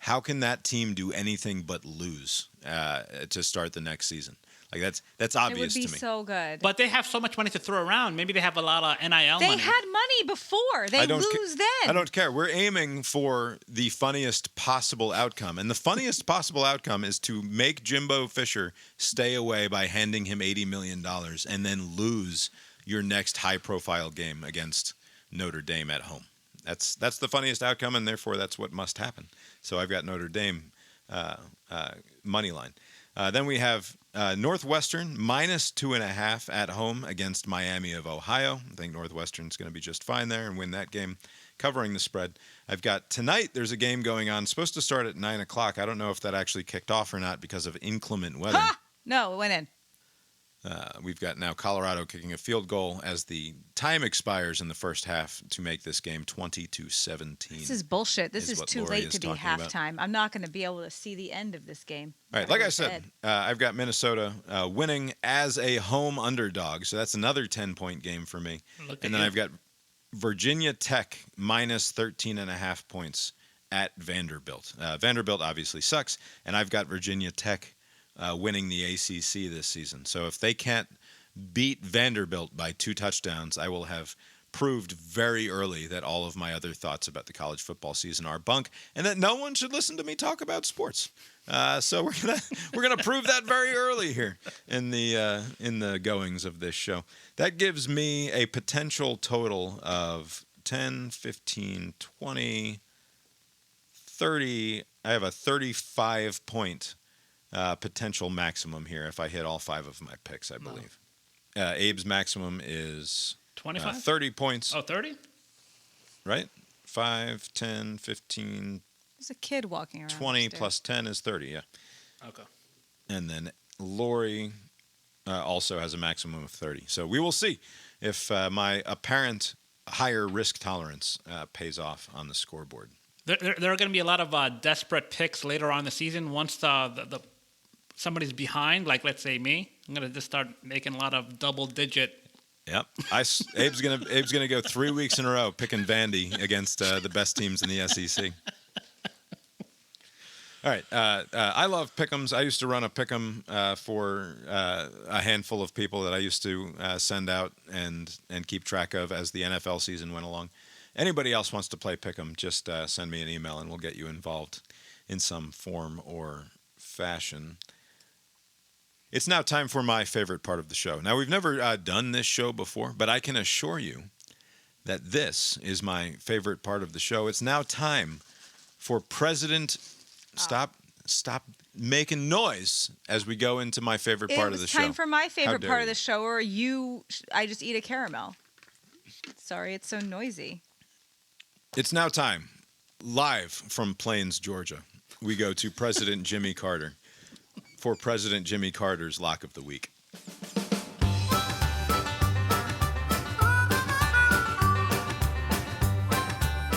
How can that team do anything but lose to start the next season? Like that's obvious It would to be me. so good. But they have so much money to throw around. Maybe they have a lot of NIL They money. had money before. They lose then. I don't care. We're aiming for the funniest possible outcome. And the funniest possible outcome is to make Jimbo Fisher stay away by handing him $80 million and then lose your next high-profile game against Notre Dame at home. That's the funniest outcome, and therefore that's what must happen. So I've got Notre Dame money line. Then we have Northwestern -2.5 at home against Miami of Ohio. I think Northwestern's going to be just fine there and win that game, covering the spread. I've got tonight, there's a game going on, supposed to start at 9 o'clock. I don't know if that actually kicked off or not because of inclement weather. Ha! No, it went in. We've got now Colorado kicking a field goal as the time expires in the first half to make this game 20-17. This is bullshit. This is is what too Lori late is to be talking about. halftime. I'm not going to be able to see the end of this game. All right, like I said, I've got Minnesota winning as a home underdog, so that's another 10-point game for me. And then I've got Virginia Tech -13.5 points at Vanderbilt. Vanderbilt obviously sucks, and I've got Virginia Tech winning the ACC this season. So if they can't beat Vanderbilt by 2 touchdowns, I will have proved very early that all of my other thoughts about the college football season are bunk, and that no one should listen to me talk about sports. So we're gonna prove that very early here in the goings of this show. That gives me a potential total of 10, 15, 20, 30. I have a 35-point potential maximum here if I hit all 5 of my picks, I believe. Abe's maximum is 25? 30 points. Oh, 30? Right? 5, 10, 15, There's a kid walking around. 20 upstairs. plus 10 is 30, yeah. Okay. And then Lori also has a maximum of 30. So we will see if my apparent higher risk tolerance pays off on the scoreboard. There are going to be a lot of desperate picks later on in the season. Once the somebody's behind, like let's say me, I'm going to just start making a lot of double-digit. Yep. Abe's gonna go 3 weeks in a row picking Vandy against the best teams in the SEC. All right. I love pick'ems. I used to run a pick'em for a handful of people that I used to send out and keep track of as the NFL season went along. Anybody else wants to play pick'em, just send me an email and we'll get you involved in some form or fashion. It's now time for my favorite part of the show. Now, we've never done this show before, but I can assure you that this is my favorite part of the show. It's now time for President... Stop making noise as we go into my favorite part of the show. It's time for my favorite part of you. the show, or I just eat a caramel. Sorry, it's so noisy. It's now time, live from Plains, Georgia. We go to President Jimmy Carter for President Jimmy Carter's Lock of the Week.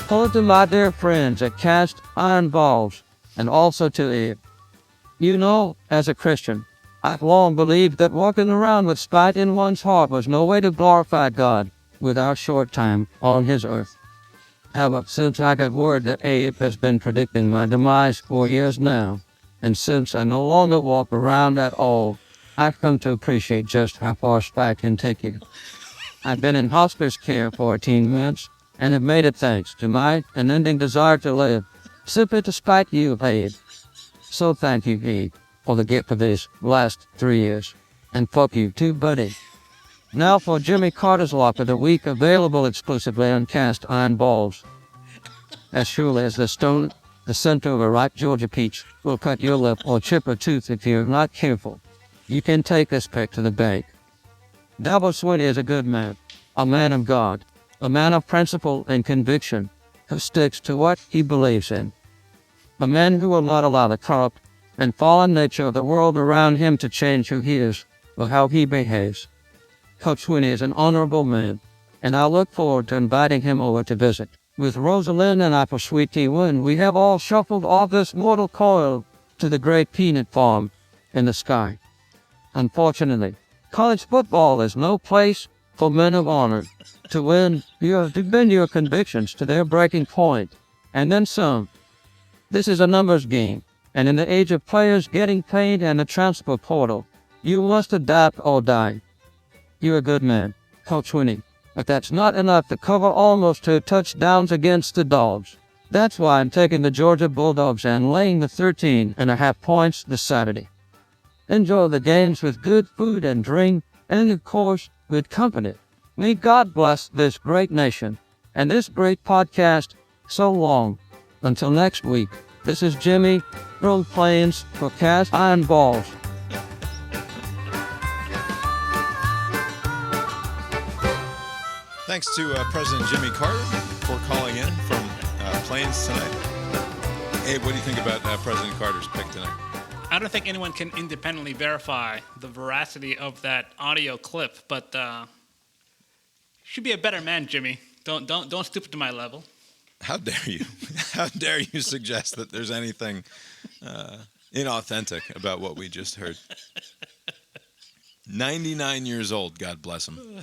Hello to my dear friends at Cast Iron Balls, and also to Eve. You know, as a Christian, I've long believed that walking around with spite in one's heart was no way to glorify God with our short time on His earth. However, since I got word that Abe has been predicting my demise for years now, and since I no longer walk around at all, I've come to appreciate just how far Spike can take you. I've been in hospice care for 18 months, and have made it thanks to my unending desire to live, simply to spite you, Abe. So thank you, Abe, for the gift of these last 3 years. And fuck you too, buddy. Now for Jimmy Carter's Lock of the Week, available exclusively on Cast Iron Balls. As surely as the center of a ripe Georgia peach will cut your lip or chip a tooth if you're not careful, you can take this pick to the bank. Double Swinney is a good man, a man of God, a man of principle and conviction, who sticks to what he believes in. A man who will not allow the corrupt and fallen nature of the world around him to change who he is or how he behaves. Coach Swinney is an honorable man, and I look forward to inviting him over to visit. With Rosalind and I for Sweet Tea when we have all shuffled off this mortal coil to the great peanut farm in the sky. Unfortunately, college football is no place for men of honor. To win, you have to bend your convictions to their breaking point, and then some. This is a numbers game, and in the age of players getting paid and the transfer portal, you must adapt or die. You're a good man, Coach Swinney, but that's not enough to cover almost 2 touchdowns against the Dogs. That's why I'm taking the Georgia Bulldogs and laying the 13.5 points this Saturday. Enjoy the games with good food and drink, and of course, good company. May God bless this great nation, and this great podcast. So long. Until next week, this is Jimmy, Role Plains for Cast Iron Balls. Thanks to President Jimmy Carter for calling in from Plains tonight. Abe, what do you think about President Carter's pick tonight? I don't think anyone can independently verify the veracity of that audio clip, but you should be a better man, Jimmy. Don't stoop to my level. How dare you? How dare you suggest that there's anything inauthentic about what we just heard? 99 years old, God bless him.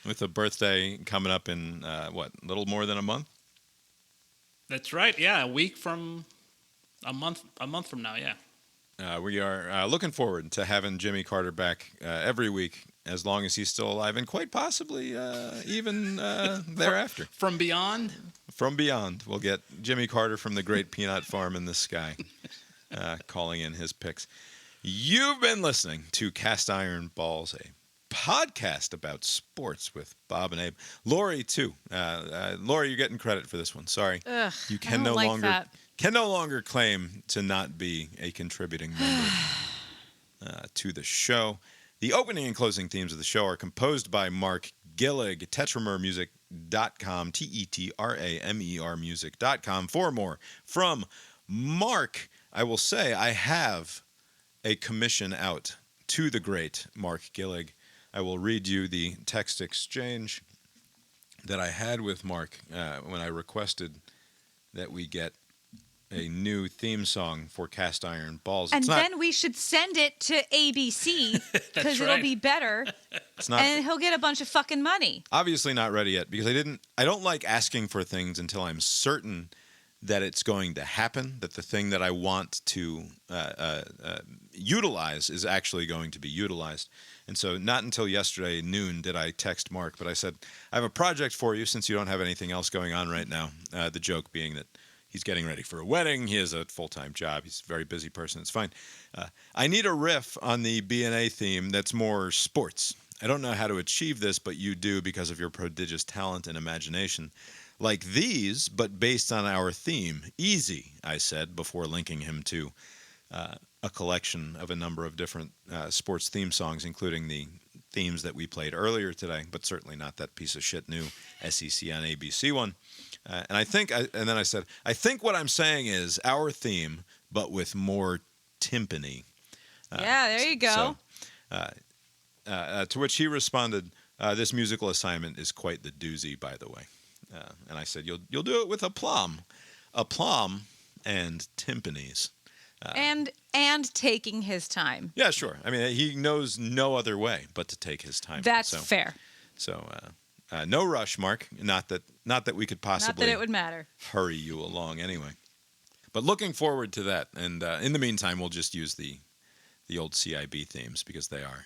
With a birthday coming up in, a little more than a month? That's right, yeah, a month from now, yeah. We are looking forward to having Jimmy Carter back every week, as long as he's still alive, and quite possibly even thereafter. From beyond? From beyond. We'll get Jimmy Carter from the great peanut farm in the sky calling in his picks. You've been listening to Cast Iron Balls, a podcast about sports with Bob and Abe. Lori, too. Lori, you're getting credit for this one. Sorry. Ugh, you can I don't like that. Can no longer claim to not be a contributing member to the show. The opening and closing themes of the show are composed by Mark Gillig, tetramermusic.com, Tetramer music.com. For more from Mark, I will say I have a commission out to the great Mark Gillig. I will read you the text exchange that I had with Mark when I requested that we get a new theme song for Cast Iron Balls. And then we should send it to ABC because it'll be better. It's not, and he'll get a bunch of fucking money. Obviously not ready yet because I don't like asking for things until I'm certain that it's going to happen, that the thing that I want to utilize is actually going to be utilized. And so not until yesterday noon did I text Mark, but I said, I have a project for you since you don't have anything else going on right now. The joke being that he's getting ready for a wedding. He has a full-time job. He's a very busy person. It's fine. I need a riff on the B&A theme that's more sports. I don't know how to achieve this, but you do because of your prodigious talent and imagination. Like these, but based on our theme. Easy, I said, before linking him to a collection of a number of different sports theme songs, including the themes that we played earlier today, but certainly not that piece of shit new SEC on ABC one. And then I said, I think what I'm saying is our theme, but with more timpani. Yeah, there you go. To which he responded, this musical assignment is quite the doozy, by the way. And I said, you'll do it with aplomb and timpanis. And taking his time. Yeah, sure. I mean, he knows no other way but to take his time. That's fair. So No rush, Mark. Not that we could Not possibly that it would matter. hurry you along anyway. But looking forward to that. And in the meantime, we'll just use the old CIB themes because they are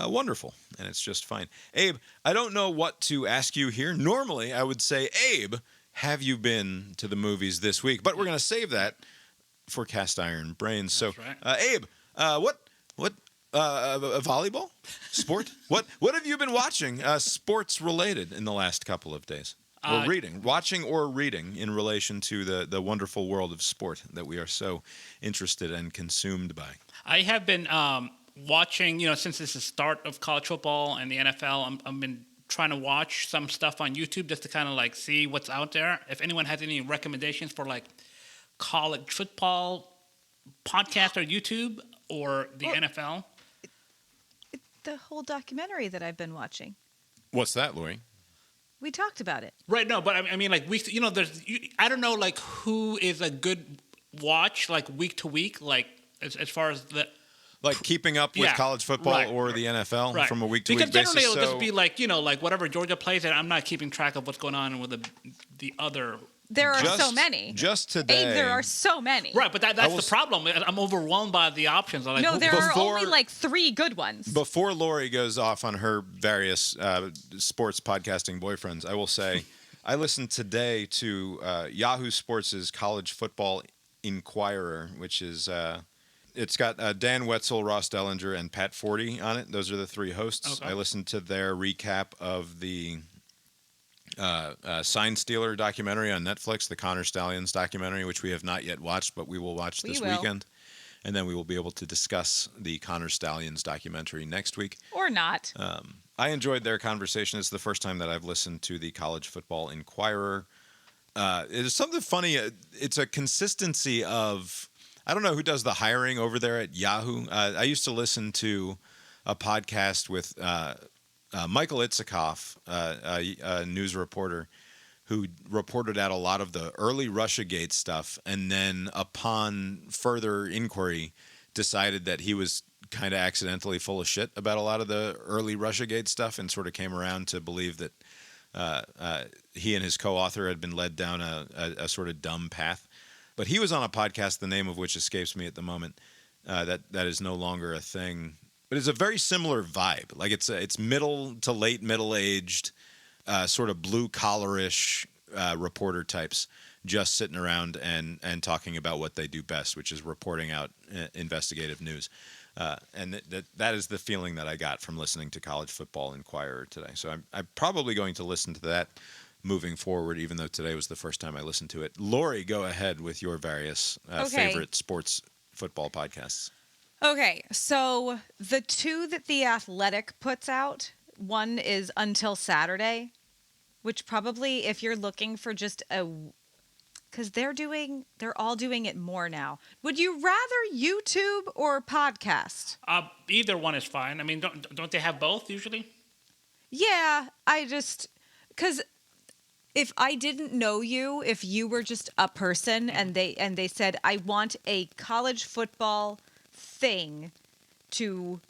wonderful, and it's just fine. Abe, I don't know what to ask you here. Normally, I would say, Abe, have you been to the movies this week? But we're going to save that for Cast Iron Brains. So, right. Abe, what volleyball? Sport? What have you been watching sports related in the last couple of days? Or watching or reading in relation to the wonderful world of sport that we are so interested and consumed by. I have been watching, since it's the start of college football and the NFL, I've been trying to watch some stuff on YouTube just to kind of like see what's out there. If anyone has any recommendations for like college football podcast or YouTube or the NFL. The whole documentary that I've been watching. What's that, Lori? We talked about it. Right, no, but I mean, like, I don't know, like, who is a good watch, like, week to week, like, as far as the... Like keeping up with college football or the NFL from a week-to-week basis? Because generally it'll just be like, like whatever Georgia plays, and I'm not keeping track of what's going on with the other... There are so many. Just today. Abe, there are so many. Right, but that's the problem. I'm overwhelmed by the options. Like, no, there are only like 3 good ones. Before Lori goes off on her various sports podcasting boyfriends, I will say I listened today to Yahoo Sports' College Football Inquirer, which is... it's got Dan Wetzel, Ross Dellinger, and Pat Forty on it. Those are the 3 hosts. Okay. I listened to their recap of the Sign Stealer documentary on Netflix, the Connor Stallions documentary, which we have not yet watched, but we will watch this weekend. And then we will be able to discuss the Connor Stallions documentary next week. Or not. I enjoyed their conversation. It's the first time that I've listened to the College Football Inquirer. It is something funny. It's a consistency of... I don't know who does the hiring over there at Yahoo. I used to listen to a podcast with Michael Itzikoff, a news reporter, who reported out a lot of the early Russiagate stuff, and then upon further inquiry, decided that he was kind of accidentally full of shit about a lot of the early Russiagate stuff, and sort of came around to believe that he and his co-author had been led down a sort of dumb path. But he was on a podcast, the name of which escapes me at the moment, that is no longer a thing. But it's a very similar vibe. Like it's middle to late middle-aged, sort of blue-collar-ish reporter types just sitting around and talking about what they do best, which is reporting out investigative news. And that is the feeling that I got from listening to College Football Inquirer today. So I'm probably going to listen to that moving forward, even though today was the first time I listened to it. Lori, go ahead with your various favorite sports football podcasts. Okay, so the 2 that The Athletic puts out, one is Until Saturday, which probably, if you're looking for just because they're all doing it more now. Would you rather YouTube or podcast? Either one is fine. I mean, don't they have both usually? Yeah, because if I didn't know you, if you were just a person and they said, I want a college football thing to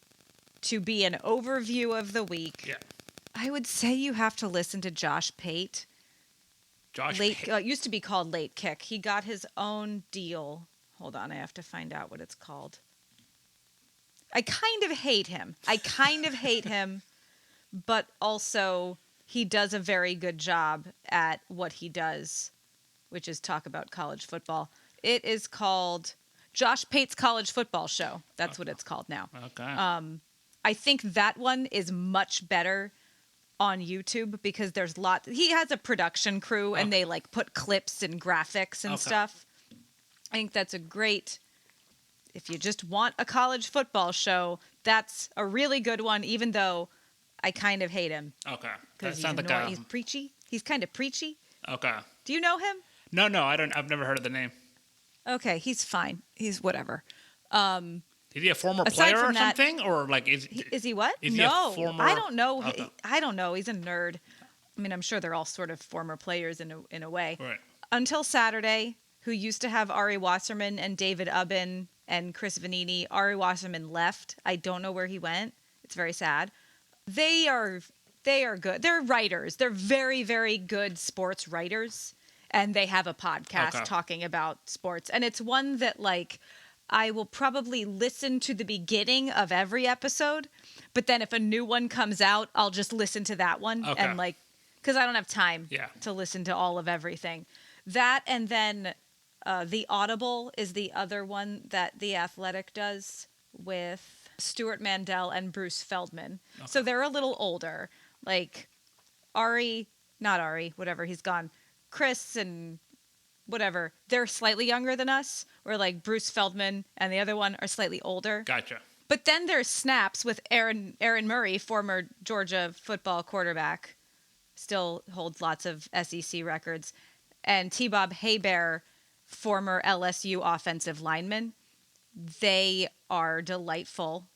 be an overview of the week, I would say you have to listen to Josh Pate. It used to be called Late Kick. He got his own deal. Hold on, I have to find out what it's called. I kind of hate him, but also... he does a very good job at what he does, which is talk about college football. It is called Josh Pate's College Football Show. That's what it's called now. Okay. I think that one is much better on YouTube because there's he has a production crew and they like put clips and graphics and stuff. I think that's a great, if you just want a college football show, that's a really good one, even though I kind of hate him. Okay. Because he's preachy. He's kind of preachy. Okay. Do you know him? No, I don't. I've never heard of the name. Okay, he's fine. He's whatever. Is he a former player or something, or like is he what? Is he no, a former? I don't know. Okay. I don't know. He's a nerd. I mean, I'm sure they're all sort of former players in a way. Right. Until Saturday, who used to have Ari Wasserman and David Ubben and Chris Vanini. Ari Wasserman left. I don't know where he went. It's very sad. They They are good. They're writers. They're very, very good sports writers. And they have a podcast talking about sports. And it's one that, like, I will probably listen to the beginning of every episode. But then if a new one comes out, I'll just listen to that one. Okay. And, like, because I don't have time to listen to all of everything. That, and then The Audible is the other one that The Athletic does with Stuart Mandel and Bruce Feldman. Okay. So they're a little older. Like not Ari, whatever, he's gone. Chris and whatever, they're slightly younger than us. Where like Bruce Feldman and the other one are slightly older. Gotcha. But then there's Snaps with Aaron Murray, former Georgia football quarterback, still holds lots of SEC records, and T-Bob Haybear, former LSU offensive lineman. They are delightful,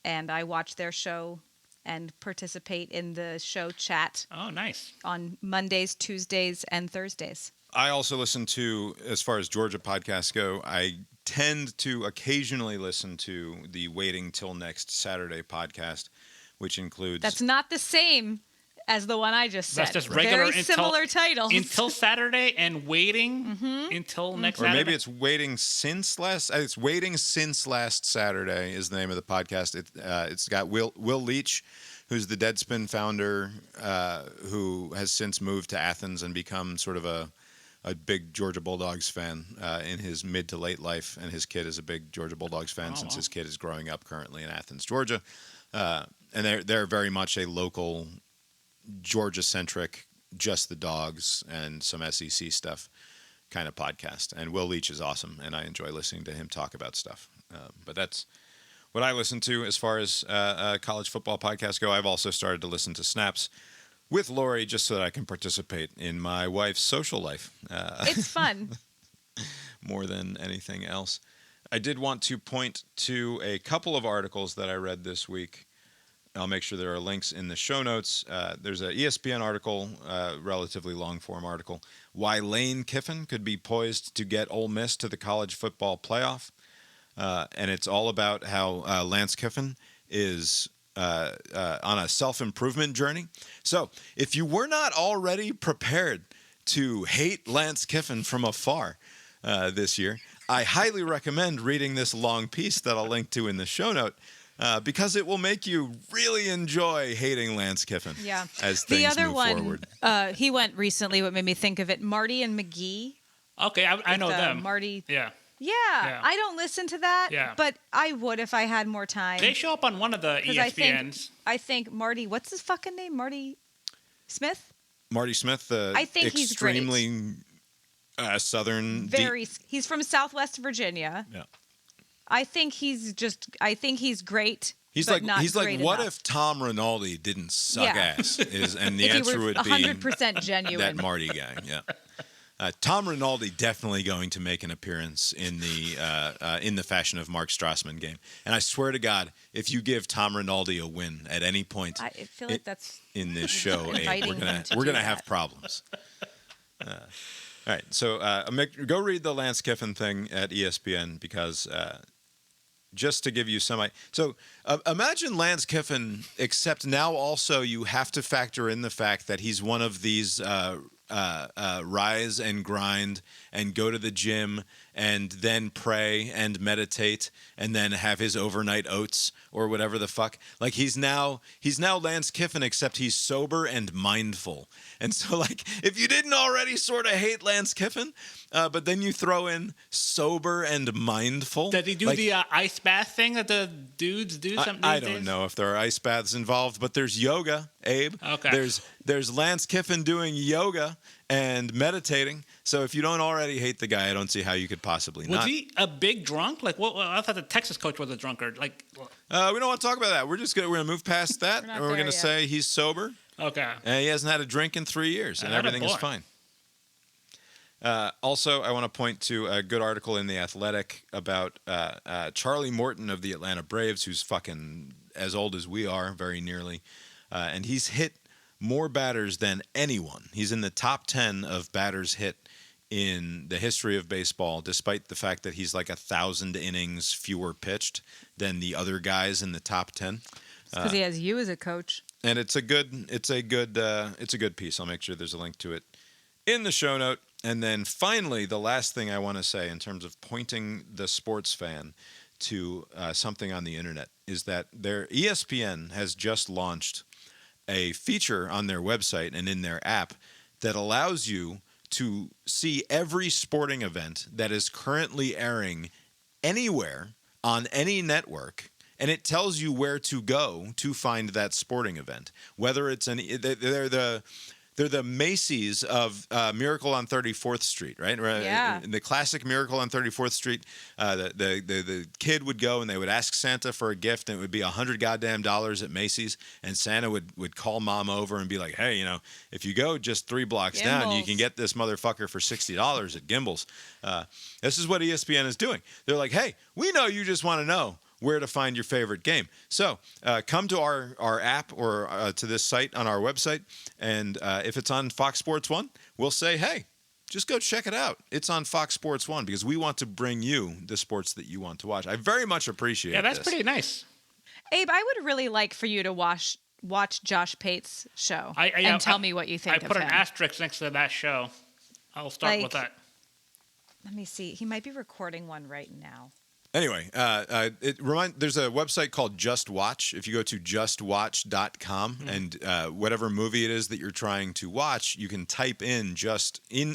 and I watch their show and participate in the show chat. Oh, nice. On Mondays, Tuesdays, and Thursdays. I also listen to, as far as Georgia podcasts go, I tend to occasionally listen to the Waiting Till Next Saturday podcast, which includes... That's not the same as the one I just said. That's just regular. Very similar titles. Until Saturday and Waiting until next Saturday. Or maybe it's Waiting Since Last Saturday is the name of the podcast. It's got Will Leach, who's the Deadspin founder, who has since moved to Athens and become sort of a big Georgia Bulldogs fan in his mid to late life, and his kid is a big Georgia Bulldogs fan since his kid is growing up currently in Athens, Georgia. And they're very much a local Georgia-centric, just the dogs and some SEC stuff kind of podcast. And Will Leach is awesome, and I enjoy listening to him talk about stuff. But that's what I listen to as far as college football podcasts go. I've also started to listen to Snaps with Lori just so that I can participate in my wife's social life. It's fun. More than anything else. I did want to point to a couple of articles that I read this week. I'll make sure there are links in the show notes. There's an ESPN article, relatively long-form article, Why Lane Kiffin Could Be Poised to Get Ole Miss to the College Football Playoff. And it's all about how Lance Kiffin is on a self-improvement journey. So if you were not already prepared to hate Lance Kiffin from afar this year, I highly recommend reading this long piece that I'll link to in the show note. Because it will make you really enjoy hating Lance Kiffin as things the other move one, forward. He went recently, what made me think of it, Marty and McGee. Okay, I know them. Marty. Yeah. Yeah, I don't listen to that, but I would if I had more time. They show up on one of the ESPNs. I think Marty, what's his fucking name? Marty Smith? Marty Smith, I think he's extremely southern. He's from Southwest Virginia. Yeah. I think he's great. He's like what if Tom Rinaldi didn't suck ass? And the if answer he were would be 100% genuine. That Marty guy. Yeah. Tom Rinaldi definitely going to make an appearance in the fashion of Mark Strassmann game. And I swear to God, if you give Tom Rinaldi a win at any point, I feel like that's in this show, Abe, we're gonna have problems. All right, so go read the Lance Kiffin thing at ESPN because. Just to give you some idea. So imagine Lance Kiffin, except now also you have to factor in the fact that he's one of these rise and grind and go to the gym and then pray and meditate and then have his overnight oats or whatever the fuck. Like he's now Lance Kiffin, except he's sober and mindful. And so like if you didn't already sort of hate Lance Kiffin, but then you throw in sober and mindful. Did he do the ice bath thing that the dudes do? I don't know if there are ice baths involved, but there's yoga, Abe. Okay. There's Lance Kiffin doing yoga and meditating. So if you don't already hate the guy, I don't see how you could possibly not. Was he a big drunk? Like, what? I thought the Texas coach was a drunkard. Like, we don't want to talk about that. We're gonna move past that, and we're gonna say he's sober. Okay. And he hasn't had a drink in 3 years, and everything is fine. Also, I want to point to a good article in The Athletic about Charlie Morton of the Atlanta Braves, who's fucking as old as we are, very nearly. And he's hit more batters than anyone. He's in the top 10 of batters hit in the history of baseball, despite the fact that he's like 1,000 innings fewer pitched than the other guys in the top 10. Because he has you as a coach. And it's a good piece. I'll make sure there's a link to it in the show note. And then finally, the last thing I want to say in terms of pointing the sports fan to something on the internet is that their ESPN has just launched a feature on their website and in their app that allows you to see every sporting event that is currently airing anywhere on any network. And it tells you where to go to find that sporting event. Whether it's they're the Macy's of Miracle on 34th Street, right? Yeah. In the classic Miracle on 34th Street, the kid would go and they would ask Santa for a gift, and it would be $100 goddamn at Macy's, and Santa would call mom over and be like, hey, if you go just 3 blocks down, you can get this motherfucker for $60 at Gimbel's. This is what ESPN is doing. They're like, hey, we know you just want to know where to find your favorite game. So come to our app or to this site on our website, and if it's on Fox Sports 1, we'll say, hey, just go check it out. It's on Fox Sports 1 because we want to bring you the sports that you want to watch. I very much appreciate Yeah, that's this. pretty nice. Abe, I would really like for you to watch Josh Pate's show and tell me what you think of him. I put an asterisk next to that show. I'll start with that. Let me see. He might be recording one right now. Anyway, there's a website called Just Watch. If you go to justwatch.com and whatever movie it is that you're trying to watch, you can type in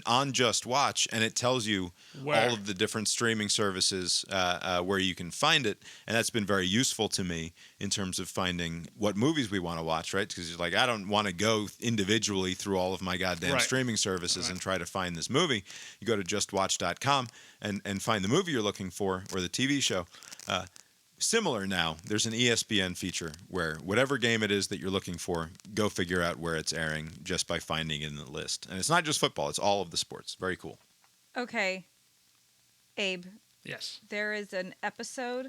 on Just Watch, and it tells you all of the different streaming services where you can find it. And that's been very useful to me in terms of finding what movies we want to watch, right? Because like, I don't want to go individually through all of my goddamn streaming services and try to find this movie. You go to justwatch.com and find the movie you're looking for or the TV show. Similar now, there's an ESPN feature where whatever game it is that you're looking for, go figure out where it's airing just by finding it in the list. And it's not just football, it's all of the sports. Very cool. Okay. Abe. Yes. There is an episode.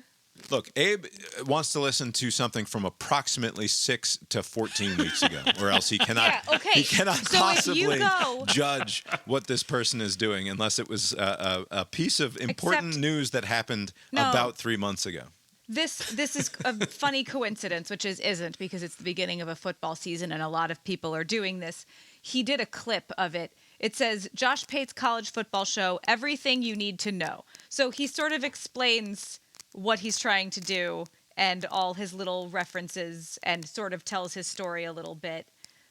Look, Abe wants to listen to something from approximately 6 to 14 weeks ago, or else he cannot. He cannot possibly judge what this person is doing unless it was a piece of important news that happened about 3 months ago. This is a funny coincidence, which isn't because it's the beginning of a football season and a lot of people are doing this. He did a clip of it. It says, Josh Pate's college football show, everything you need to know. So he sort of explains what he's trying to do and all his little references and sort of tells his story a little bit.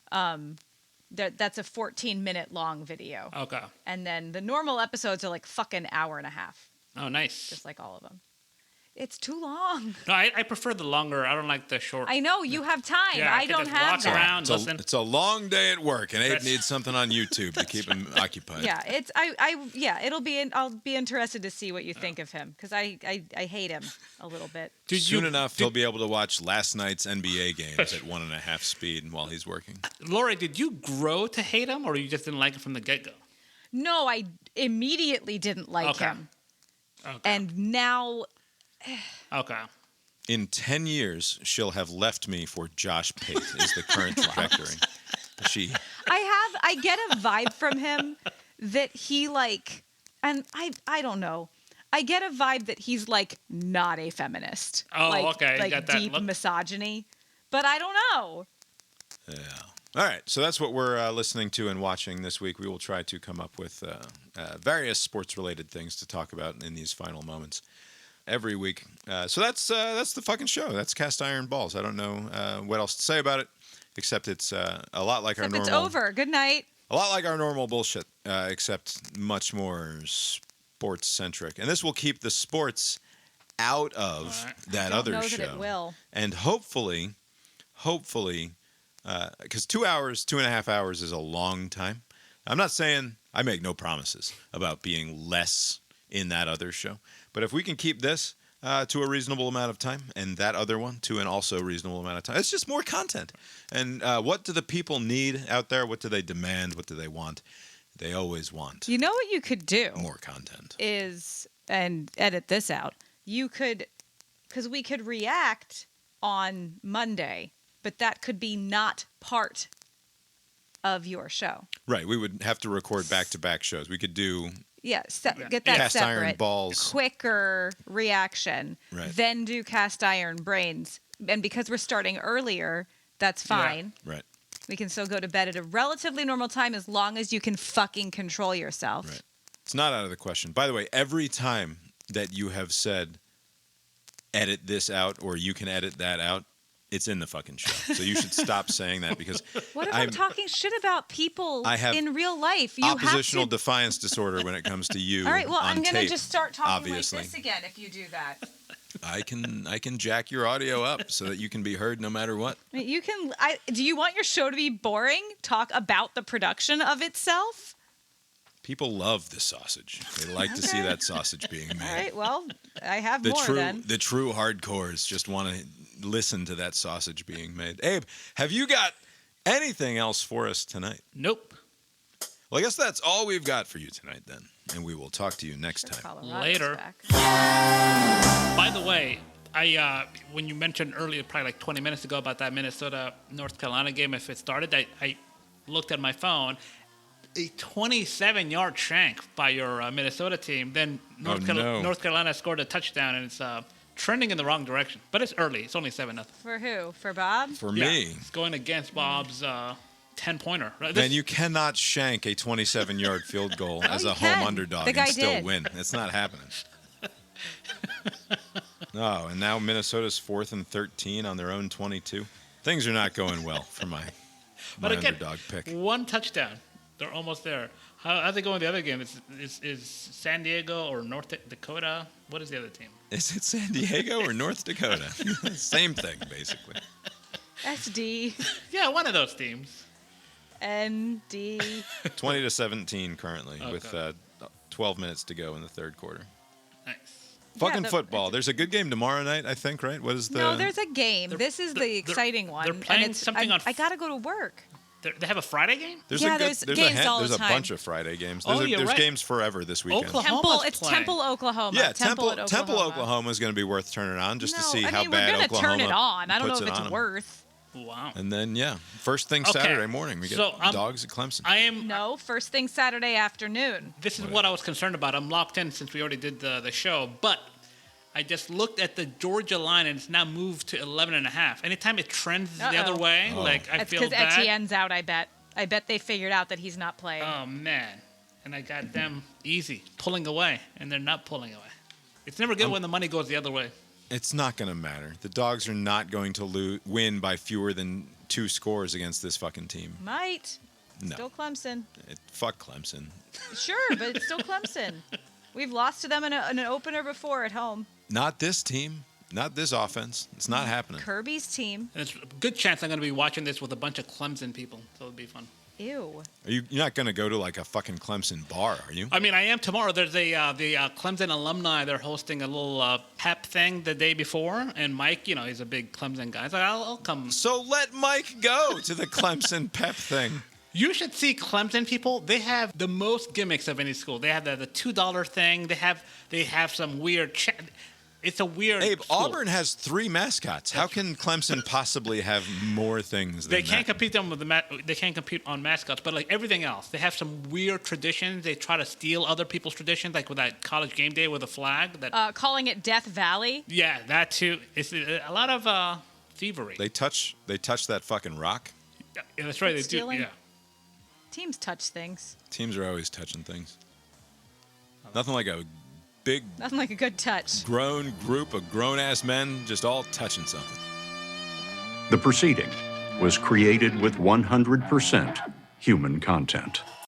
That's a 14-minute long video. Okay. And then the normal episodes are like fucking hour and a half. Oh, nice. Just like all of them. It's too long. No, I prefer the longer. I don't like the short. I know you have time. Yeah, I don't have walk that. Around, listen. It's a long day at work, and Abe needs something on YouTube to keep him occupied. Yeah, it'll be. I'll be interested to see what you think of him because I hate him a little bit. Soon enough, he'll be able to watch last night's NBA games at 1.5 speed while he's working. Lori, did you grow to hate him, or you just didn't like him from the get-go? No, I immediately didn't like him, and now. Okay. In 10 years, she'll have left me for Josh Pate is the current trajectory. I get a vibe from him that he like, and I don't know. I get a vibe that he's like not a feminist. Oh, okay. Like got that deep look. misogyny, but I don't know. Yeah. All right. So that's what we're listening to and watching this week. We will try to come up with various sports-related things to talk about in these final moments. Every week. So that's the fucking show. That's Cast Iron Balls. I don't know what else to say about it, except it's a lot like our normal. It's over. Good night. A lot like our normal bullshit, except much more sports-centric. And this will keep the sports out of that other show. That it will. And hopefully, because 2.5 hours is a long time. I'm not saying I make no promises about being less in that other show. But if we can keep this to a reasonable amount of time and that other one to an also reasonable amount of time, it's just more content. And what do the people need out there? What do they demand? What do they want? They always want. You know what you could do? More content. And edit this out. You could, because we could react on Monday, but that could be not part of your show. Right. We would have to record back-to-back shows. We could do... Yeah, get that Cast separate. Iron Balls. Quicker reaction. Right. Then do Cast Iron Brains. And because we're starting earlier, That's fine. Right. We can still go to bed at a relatively normal time as long as you can fucking control yourself. Right. It's not out of the question. By the way, every time that you have said, edit this out, or you can edit that out, it's in the fucking show. So you should stop saying that, because What if I'm talking shit about people I have in real life? You oppositional have to... defiance disorder when it comes to you. All right, well, on I'm going to tape, just start talking obviously. like this again if you do that. I can jack your audio up so that you can be heard no matter what. You can. Do you want your show to be boring? Talk about the production of itself? People love the sausage. They like to see that sausage being made. All right, well, I have more then. The true hardcores just want to listen to that sausage being made. Abe, have you got anything else for us tonight? Nope. Well, I guess that's all we've got for you tonight then. And we will talk to you next time. Colorado's Later. back. By the way, I when you mentioned earlier, probably like 20 minutes ago, about that Minnesota-North Carolina game, if it started, I looked at my phone. A 27-yard shank by your Minnesota team. Then North Carolina scored a touchdown, and it's trending in the wrong direction. But it's early. It's only 7-0. For who? For Bob? For me. It's going against Bob's 10-pointer. Right? Man, you cannot shank a 27-yard field goal as you a home can. underdog The guy and still did. win. It's not happening. Oh, and now Minnesota's 4th and 13 on their own 22. Things are not going well for my But again, underdog pick. one touchdown. They're almost there. How's it going in the other game? Is San Diego or North Dakota? What is the other team? Is it San Diego or North Dakota? Same thing, basically. SD. Yeah, one of those teams. ND. 20-17 currently with 12 minutes to go in the third quarter. Nice. Fucking the- football. There's a good game tomorrow night, I think, right? What is the... No, there's a game. This is the exciting one. they're playing and it's, something on- I gotta go to work. They have a Friday game? Yeah, there's games all the There's a time. bunch of Friday games. Oh, There's, you're there's right. games forever this weekend. Oklahoma's playing. Temple, Oklahoma. Yeah, Temple, at Oklahoma is going to be worth turning on just to see how we're bad gonna Oklahoma turn it on. I don't know puts if it it's on 'em. worth. Wow. And then, yeah, first thing Okay. Saturday morning, we get So, dogs at Clemson. I am. No, first thing Saturday afternoon. This is what I was concerned about. I'm locked in since we already did the show, but I just looked at the Georgia line and it's now moved to 11.5. Anytime it trends the other way, like I That's feel because bad. Etienne's out. I bet they figured out that he's not playing. Oh man, and I got them easy pulling away, and they're not pulling away. It's never good when the money goes the other way. It's not going to matter. The dogs are not going to win by fewer than 2 scores against this fucking team. Might. No. Still Clemson. Fuck Clemson. Sure, but it's still Clemson. We've lost to them in an opener before at home. Not this team. Not this offense. It's not happening. Kirby's team. And it's a good chance I'm going to be watching this with a bunch of Clemson people, so it'll be fun. Ew. You're not going to go to like a fucking Clemson bar, are you? I mean, I am tomorrow. There's the Clemson alumni. They're hosting a little pep thing the day before, and Mike, he's a big Clemson guy. He's like, I'll come. So let Mike go to the Clemson pep thing. You should see Clemson people. They have the most gimmicks of any school. They have the $2 thing. They have some weird. It's a weird. Abe, school. Auburn has 3 mascots. How can Clemson possibly have more things than They can't that? compete them with they can't compete on mascots, but like everything else, they have some weird traditions. They try to steal other people's traditions, like with that college game day with a flag. That Calling it Death Valley. yeah, that too. It's a lot of thievery. They touch that fucking rock. Yeah, that's right. They Stealing? do. Yeah. Teams touch things. Teams are always touching things. Nothing like a big Nothing like a good touch. grown group of grown-ass men just all touching something. The proceeding was created with 100% human content.